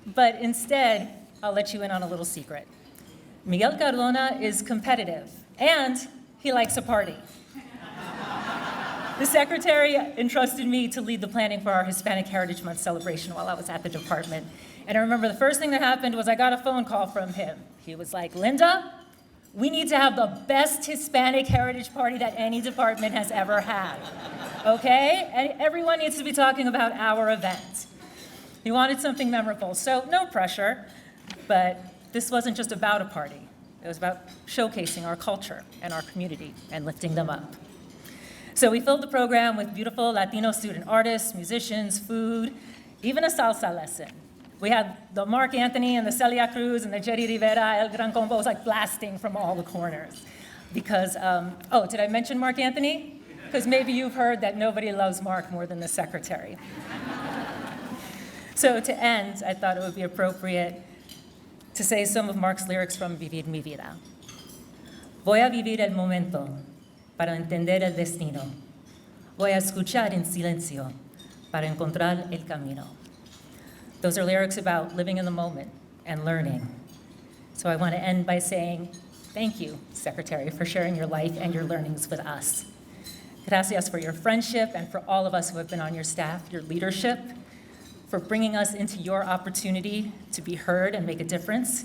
But instead, I'll let you in on a little secret. Miguel Cardona is competitive, and he likes a party. The secretary entrusted me to lead the planning for our Hispanic Heritage Month celebration while I was at the department. And I remember the first thing that happened was I got a phone call from him. He was like, Linda, we need to have the best Hispanic heritage party that any department has ever had, okay? And everyone needs to be talking about our event. He wanted something memorable, so no pressure, but this wasn't just about a party. It was about showcasing our culture and our community and lifting them up. So we filled the program with beautiful Latino student artists, musicians, food, even a salsa lesson. We had the Mark Anthony and the Celia Cruz and the Jerry Rivera, El Gran Combo was like blasting from all the corners. Because, oh, did I mention Mark Anthony? Because maybe you've heard that nobody loves Mark more than the secretary. So to end, I thought it would be appropriate to say some of Mark's lyrics from Vivir mi vida. Voy a vivir el momento para entender el destino. Voy a escuchar en silencio para encontrar el camino. Those are lyrics about living in the moment and learning. So I want to end by saying, thank you, Secretary, for sharing your life and your learnings with us. Gracias for your friendship and for all of us who have been on your staff, your leadership, for bringing us into your opportunity to be heard and make a difference.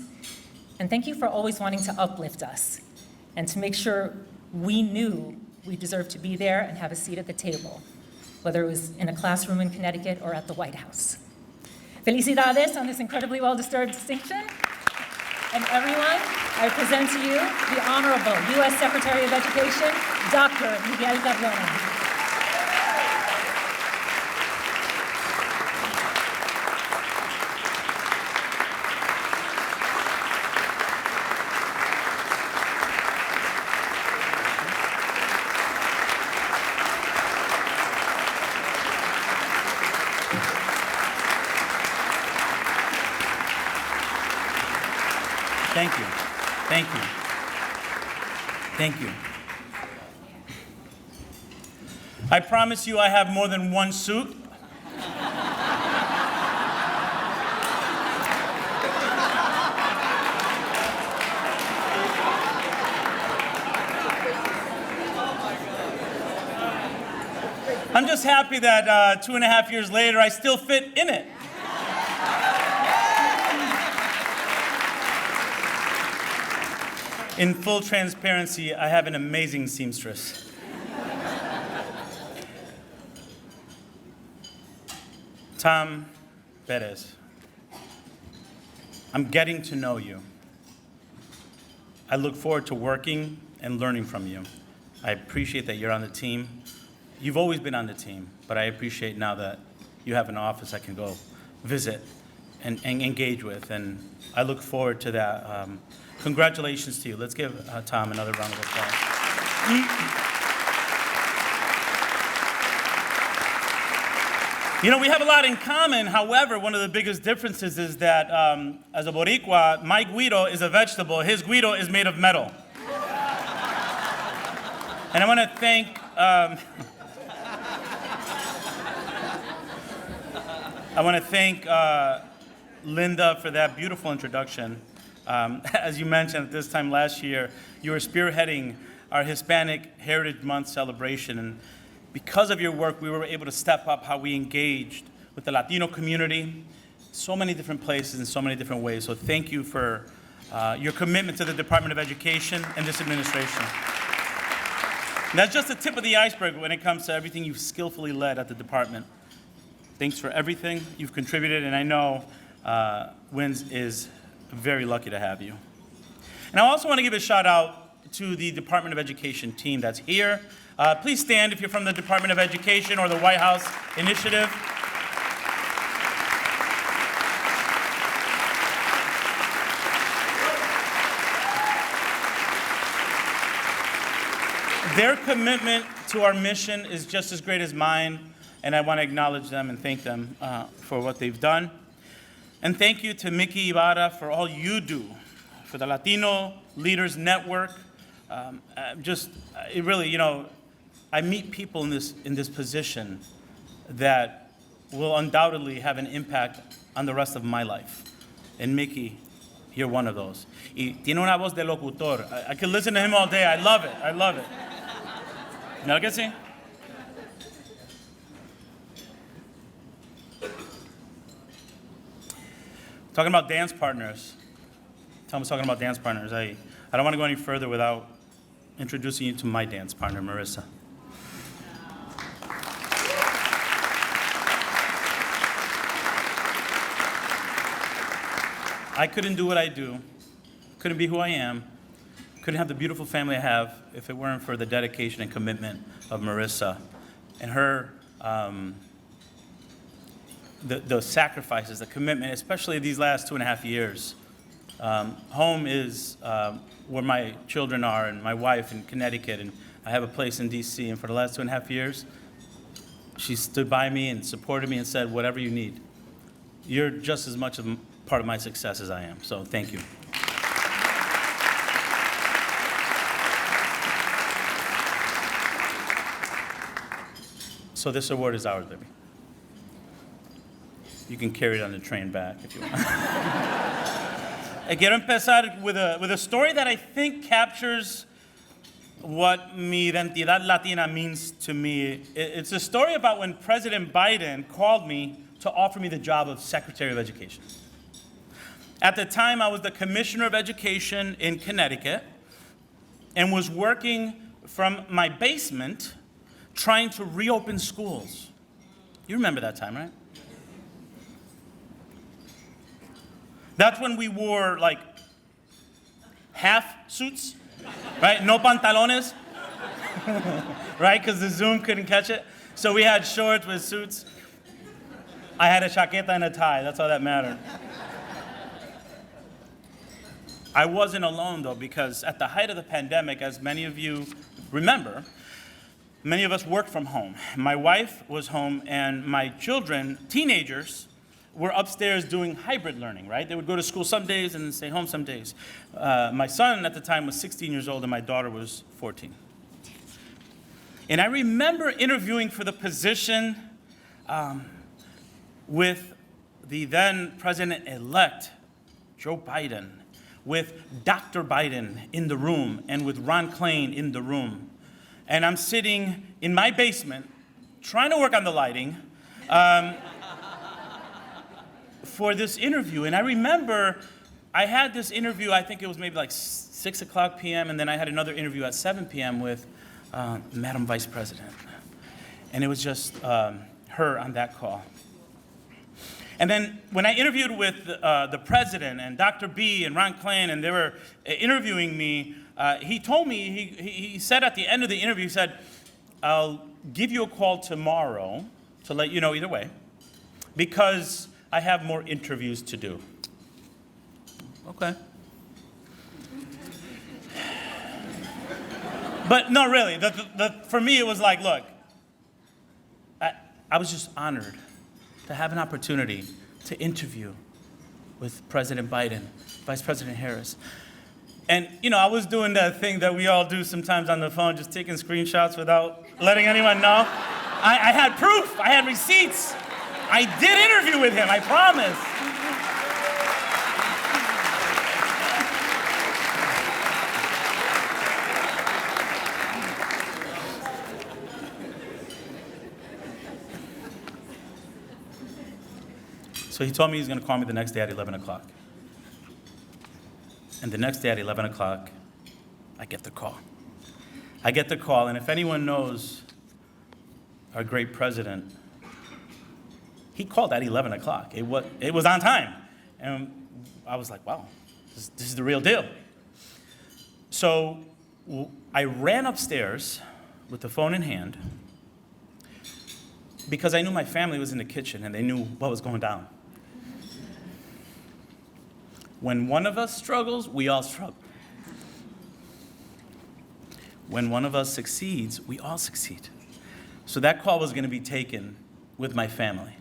And thank you for always wanting to uplift us and to make sure we knew we deserved to be there and have a seat at the table, whether it was in a classroom in Connecticut or at the White House. Felicidades on this incredibly well-deserved distinction. And everyone, I present to you the Honorable U.S. Secretary of Education, Dr. Miguel Cardona. Thank you. Thank you. Thank you. I promise you I have more than one suit. just happy that 2.5 years later, I still fit in it. In full transparency, I have an amazing seamstress. Tom Perez, I'm getting to know you. I look forward to working and learning from you. I appreciate that you're on the team. You've always been on the team, but I appreciate now that you have an office I can go visit and engage with, and I look forward to that. Congratulations to you. Let's give Tom another round of applause. You know, we have a lot in common. However, one of the biggest differences is that as a Boricua, my guido is a vegetable. His guido is made of metal. And I want to thank Linda for that beautiful introduction. As you mentioned, at this time last year, you were spearheading our Hispanic Heritage Month celebration. And because of your work, we were able to step up how we engaged with the Latino community, so many different places in so many different ways. So thank you for your commitment to the Department of Education and this administration. And that's just the tip of the iceberg when it comes to everything you've skillfully led at the department. Thanks for everything you've contributed, and I know WINS is very lucky to have you. And I also want to give a shout out to the Department of Education team that's here. Please stand if you're from the Department of Education or the White House Initiative. Their commitment to our mission is just as great as mine, and I want to acknowledge them and thank them for what they've done. And thank you to Mickey Ibarra for all you do for the Latino Leaders Network. It really, you know, I meet people in this position that will undoubtedly have an impact on the rest of my life. And Mickey, you're one of those. Y tiene una voz de locutor. I could listen to him all day. I love it. I love it. ¿No que sí? Talking about dance partners. Tom was talking about dance partners. I don't want to go any further without introducing you to my dance partner, Marissa. I couldn't do what I do, couldn't be who I am, couldn't have the beautiful family I have if it weren't for the dedication and commitment of Marissa and her, the sacrifices, the commitment, especially these last 2.5 years. Home is where my children are and my wife in Connecticut, and I have a place in DC, and for the last 2.5 years, she stood by me and supported me and said, whatever you need. You're just as much a part of my success as I am, so thank you. So this award is ours, baby. You can carry it on the train back if you want. Quiero empezar with a story that I think captures what mi identidad latina means to me. It's a story about when President Biden called me to offer me the job of Secretary of Education. At the time, I was the Commissioner of Education in Connecticut and was working from my basement trying to reopen schools. You remember that time, right? That's when we wore like half suits, right? No pantalones, right? Because the Zoom couldn't catch it. So we had shorts with suits. I had a chaqueta and a tie. That's all that mattered. I wasn't alone, though, because at the height of the pandemic, as many of you remember, many of us worked from home. My wife was home, and my children, teenagers, were upstairs doing hybrid learning, right? They would go to school some days and stay home some days. My son at the time was 16 years old, and my daughter was 14. And I remember interviewing for the position with the then president-elect, Joe Biden, with Dr. Biden in the room, and with Ron Klain in the room. And I'm sitting in my basement trying to work on the lighting for this interview. And I remember I had this interview, I think it was maybe like 6 o'clock p.m., and then I had another interview at 7 p.m. with Madam Vice President. And it was just her on that call. And then when I interviewed with the president and Dr. B and Ron Klain, and they were interviewing me, he told me, he said at the end of the interview, he said, I'll give you a call tomorrow to let you know either way, because I have more interviews to do. Okay. But no, really, for me it was like, look, I was just honored to have an opportunity to interview with President Biden, Vice President Harris. And, you know, I was doing that thing that we all do sometimes on the phone, just taking screenshots without letting anyone know. I had proof, I had receipts. I did interview with him, I promise. So he told me he's going to call me the next day at 11 o'clock. And the next day at 11 o'clock, I get the call. I get the call, and if anyone knows our great president, he called at 11 o'clock. It was on time. And I was like, wow, this is the real deal. So I ran upstairs with the phone in hand because I knew my family was in the kitchen and they knew what was going down. When one of us struggles, we all struggle. When one of us succeeds, we all succeed. So that call was going to be taken with my family.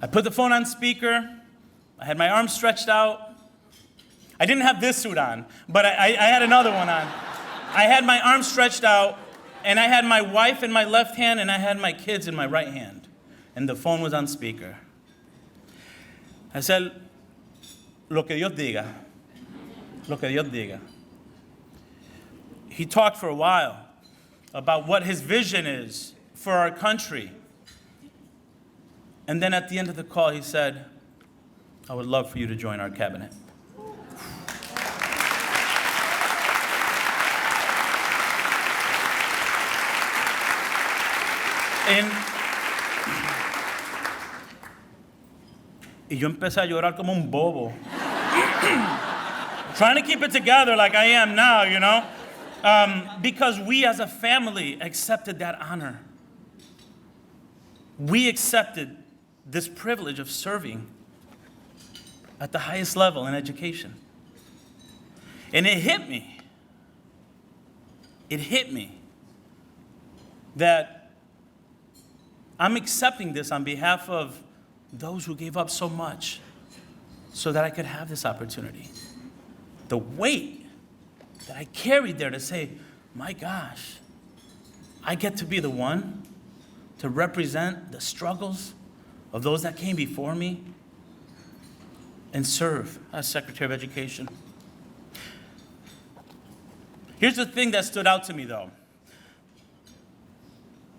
I put the phone on speaker. I had my arms stretched out. I didn't have this suit on, but I had another one on. I had my arms stretched out, and I had my wife in my left hand, and I had my kids in my right hand. And the phone was on speaker. I said, lo que Dios diga. Lo que Dios diga. He talked for a while about what his vision is for our country. And then at the end of the call, he said, I would love for you to join our cabinet. Y yo empecé a llorar como un bobo. Trying to keep it together like I am now, you know? Because we as a family accepted that honor. We accepted this privilege of serving at the highest level in education. And it hit me. It hit me that I'm accepting this on behalf of those who gave up so much so that I could have this opportunity. The weight that I carried there to say, my gosh, I get to be the one to represent the struggles of those that came before me and serve as Secretary of Education. Here's the thing that stood out to me, though.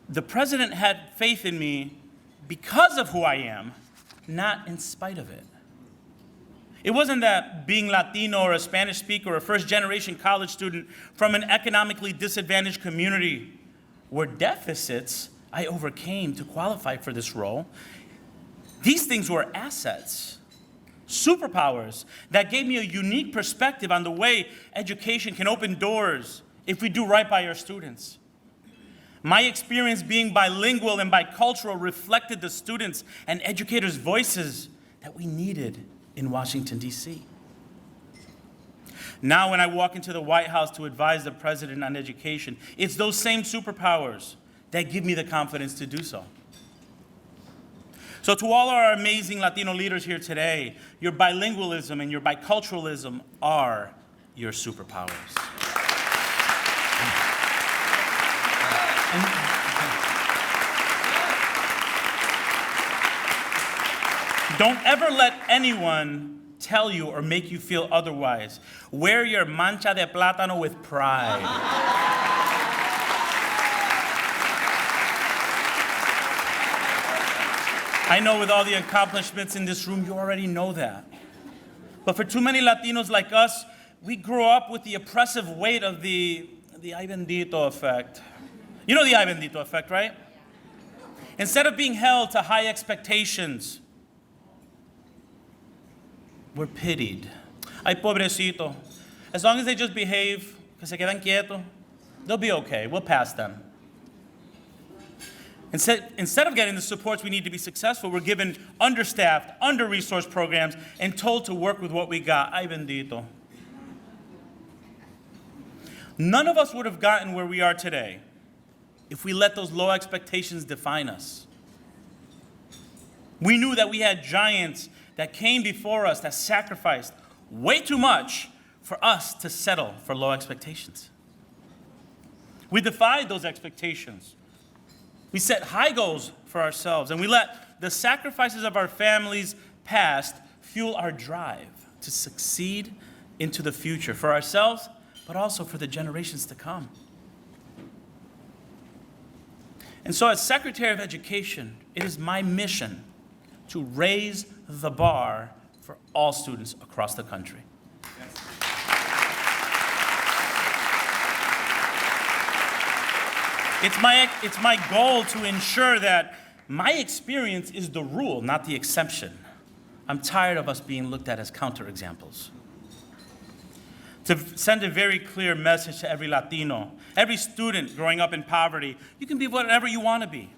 The president had faith in me because of who I am, not in spite of it. It wasn't that being Latino or a Spanish speaker or a first-generation college student from an economically disadvantaged community were deficits I overcame to qualify for this role. These things were assets, superpowers that gave me a unique perspective on the way education can open doors if we do right by our students. My experience being bilingual and bicultural reflected the students' and educators' voices that we needed in Washington, D.C. Now, when I walk into the White House to advise the president on education, it's those same superpowers that give me the confidence to do so. So to all our amazing Latino leaders here today, your bilingualism and your biculturalism are your superpowers. Don't ever let anyone tell you or make you feel otherwise. Wear your mancha de plátano with pride. I know with all the accomplishments in this room, you already know that. But for too many Latinos like us, we grew up with the oppressive weight of the ay bendito effect. You know the ay bendito effect, right? Instead of being held to high expectations, we're pitied. Ay, pobrecito. As long as they just behave, que se quedan quietos, they'll be okay. We'll pass them. Instead of getting the supports we need to be successful, we're given understaffed, under-resourced programs and told to work with what we got. Ay bendito. None of us would have gotten where we are today if we let those low expectations define us. We knew that we had giants that came before us that sacrificed way too much for us to settle for low expectations. We defied those expectations. We set high goals for ourselves, and we let the sacrifices of our families past fuel our drive to succeed into the future for ourselves, but also for the generations to come. And so as Secretary of Education, it is my mission to raise the bar for all students across the country. It's my goal to ensure that my experience is the rule, not the exception. I'm tired of us being looked at as counterexamples. To send a very clear message to every Latino, every student growing up in poverty, you can be whatever you want to be.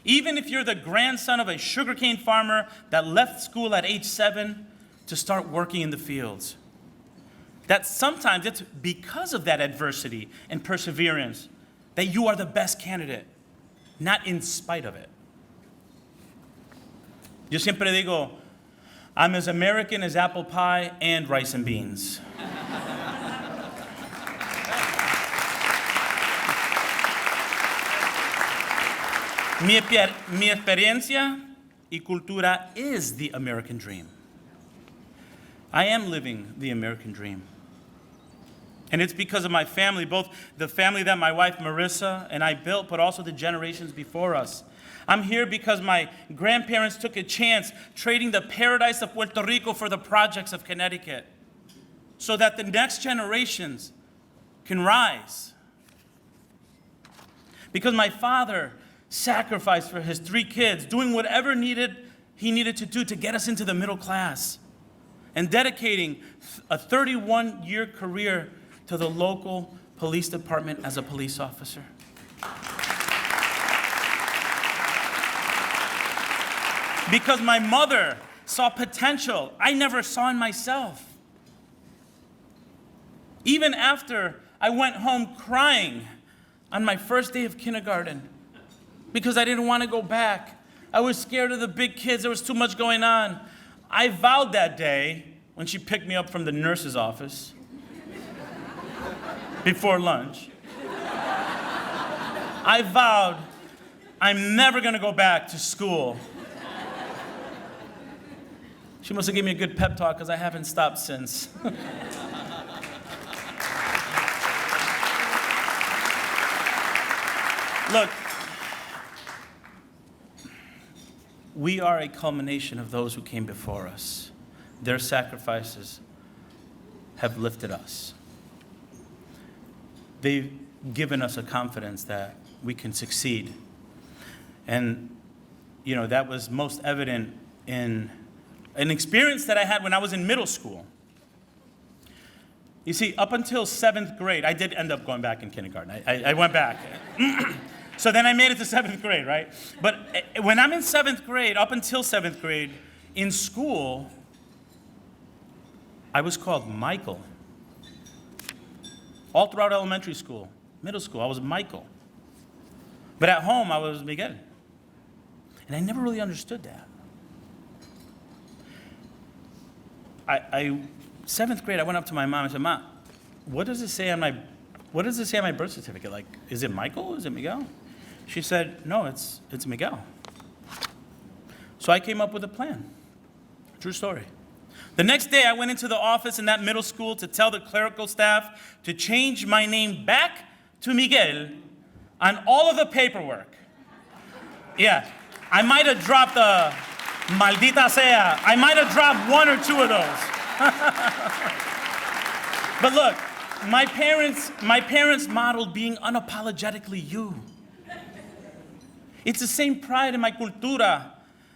Even if you're the grandson of a sugarcane farmer that left school at age 7 to start working in the fields. That sometimes it's because of that adversity and perseverance that you are the best candidate, not in spite of it. Yo siempre digo, I'm as American as apple pie and rice and beans. Mi experiencia y cultura is the American dream. I am living the American dream. And it's because of my family, both the family that my wife Marissa and I built, but also the generations before us. I'm here because my grandparents took a chance trading the paradise of Puerto Rico for the projects of Connecticut so that the next generations can rise. Because my father sacrificed for his 3 kids, doing whatever he needed to do to get us into the middle class and dedicating a 31-year career to the local police department as a police officer. Because my mother saw potential I never saw in myself. Even after I went home crying on my first day of kindergarten because I didn't want to go back. I was scared of the big kids. There was too much going on. I vowed that day when she picked me up from the nurse's office before lunch, I vowed I'm never going to go back to school. She must have given me a good pep talk because I haven't stopped since. Look, we are a culmination of those who came before us. Their sacrifices have lifted us. They've given us a confidence that we can succeed. And, you know, that was most evident in an experience that I had when I was in middle school. You see, up until 7th grade, I did end up going back in kindergarten. I went back. So then I made it to 7th grade, right? But when I'm in 7th grade, up until 7th grade, in school, I was called Michael. All throughout elementary school, middle school, I was Michael. But at home, I was Miguel. And I never really understood that. 7th grade, I went up to my mom and said, "Mom, what does it say on my birth certificate? Like, is it Michael? Is it Miguel?" She said, "No, it's Miguel." So I came up with a plan. True story. The next day, I went into the office in that middle school to tell the clerical staff to change my name back to Miguel on all of the paperwork. Yeah, I might have dropped Maldita sea. I might have dropped one or two of those. But look, my parents modeled being unapologetically you. It's the same pride in my cultura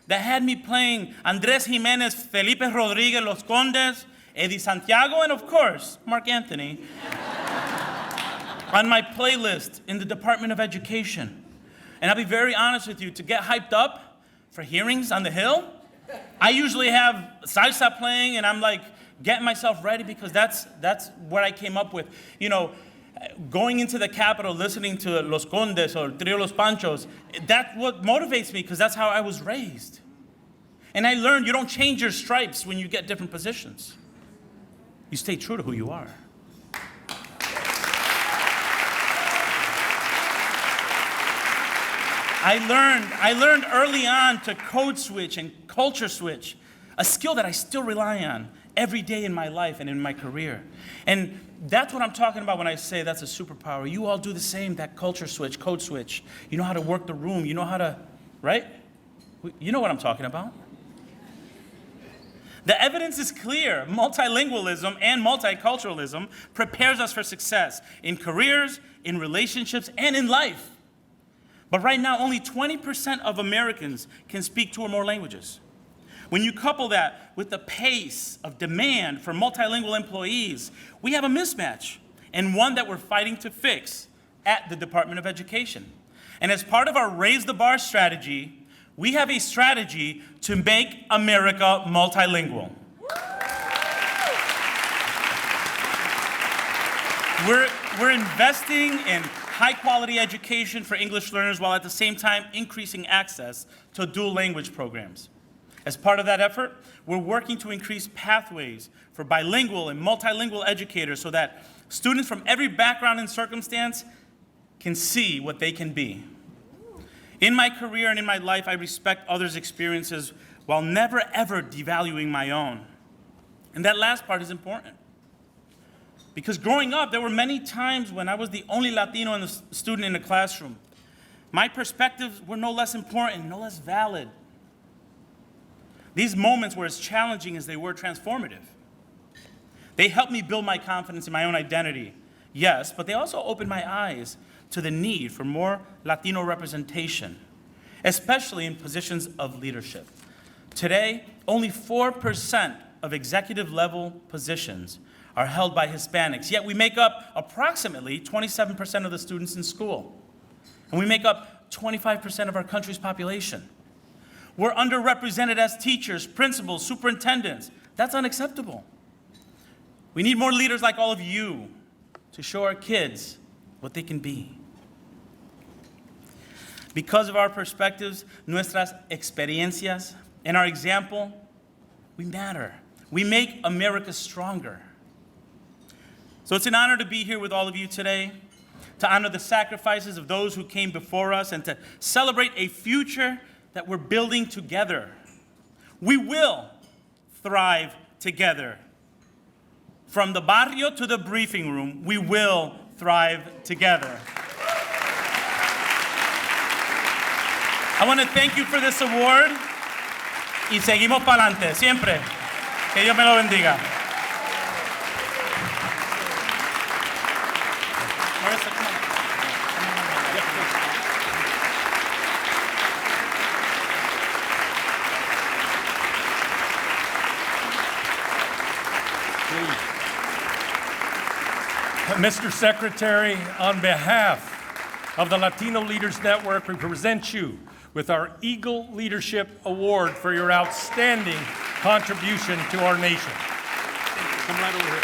that had me playing Andrés Jiménez, Felipe Rodríguez, Los Condes, Eddie Santiago, and of course, Mark Anthony, on my playlist in the Department of Education. And I'll be very honest with you, to get hyped up for hearings on the Hill, I usually have salsa playing and I'm like getting myself ready because that's what I came up with. You know, going into the Capitol, listening to Los Condes or Trio Los Panchos, that's what motivates me because that's how I was raised. And I learned you don't change your stripes when you get different positions. You stay true to who you are. I learned early on to code switch and culture switch, a skill that I still rely on every day in my life and in my career. And that's what I'm talking about when I say that's a superpower. You all do the same, that culture switch, code switch. You know how to work the room. You know how to, right? You know what I'm talking about. The evidence is clear. Multilingualism and multiculturalism prepares us for success in careers, in relationships, and in life. But right now, only 20% of Americans can speak 2 or more languages. When you couple that with the pace of demand for multilingual employees, we have a mismatch, and one that we're fighting to fix at the Department of Education. And as part of our Raise the Bar strategy, we have a strategy to make America multilingual. We're investing in high-quality education for English learners while at the same time increasing access to dual language programs. As part of that effort, we're working to increase pathways for bilingual and multilingual educators so that students from every background and circumstance can see what they can be. In my career and in my life, I respect others' experiences while never, ever devaluing my own. And that last part is important. Because growing up, there were many times when I was the only Latino student in the classroom. My perspectives were no less important, no less valid. These moments were as challenging as they were transformative. They helped me build my confidence in my own identity, yes, but they also opened my eyes to the need for more Latino representation, especially in positions of leadership. Today, only 4% of executive-level positions are held by Hispanics, yet we make up approximately 27% of the students in school, and we make up 25% of our country's population. We're underrepresented as teachers, principals, superintendents. That's unacceptable. We need more leaders like all of you to show our kids what they can be. Because of our perspectives, nuestras experiencias, and our example, we matter. We make America stronger. So it's an honor to be here with all of you today, to honor the sacrifices of those who came before us, and to celebrate a future that we're building together. We will thrive together. From the barrio to the briefing room, we will thrive together. I want to thank you for this award. Y seguimos para adelante, siempre. Que Dios me lo bendiga. Mr. Secretary, on behalf of the Latino Leaders Network, we present you with our Eagle Leadership Award for your outstanding contribution to our nation. Come right over here.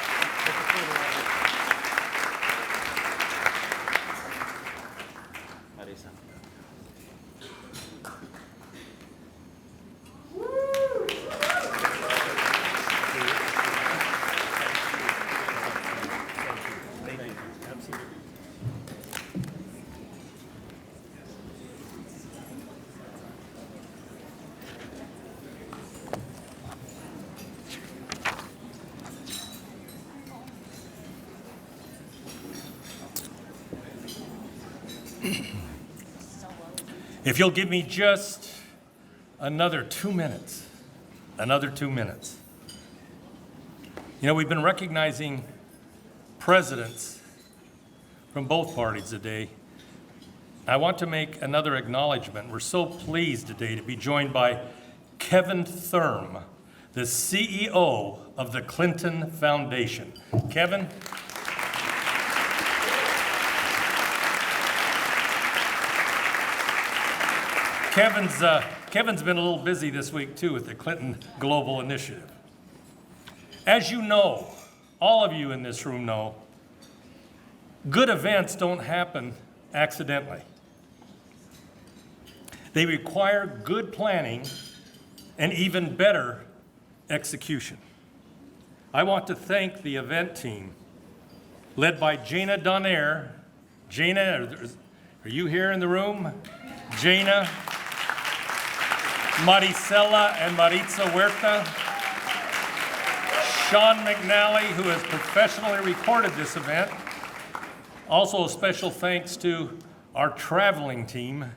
If you'll give me just another 2 minutes. Another 2 minutes. You know, we've been recognizing presidents from both parties today. I want to make another acknowledgement. We're so pleased today to be joined by Kevin Thurm, the CEO of the Clinton Foundation. Kevin? Kevin's been a little busy this week too with the Clinton Global Initiative. As you know, all of you in this room know, good events don't happen accidentally. They require good planning and even better execution. I want to thank the event team led by Jana Donaire. Jana, are you here in the room? Jana, Maricela and Maritza Huerta, Sean McNally, who has professionally recorded this event. Also a special thanks to our traveling team,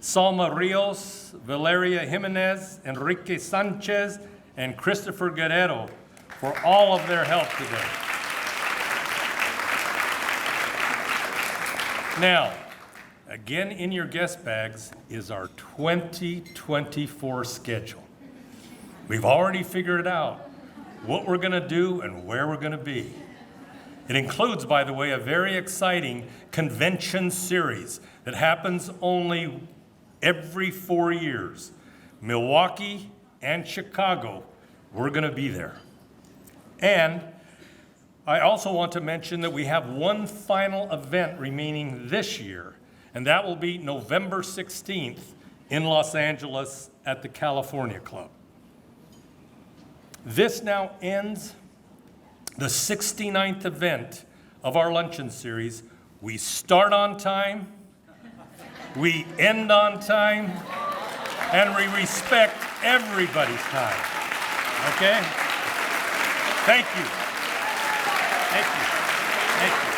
Salma Rios, Valeria Jimenez, Enrique Sanchez, and Christopher Guerrero for all of their help today. Now, again in your guest bags is our 2024 schedule. We've already figured it out, what we're gonna do and where we're gonna be. It includes, by the way, a very exciting convention series that happens only every 4 years. Milwaukee and Chicago, we're gonna be there. And I also want to mention that we have one final event remaining this year, and that will be November 16th in Los Angeles at the California Club. This now ends the 69th event of our Luncheon series. We start on time, we end on time, and we respect everybody's time. Okay? Thank you. Thank you. Thank you.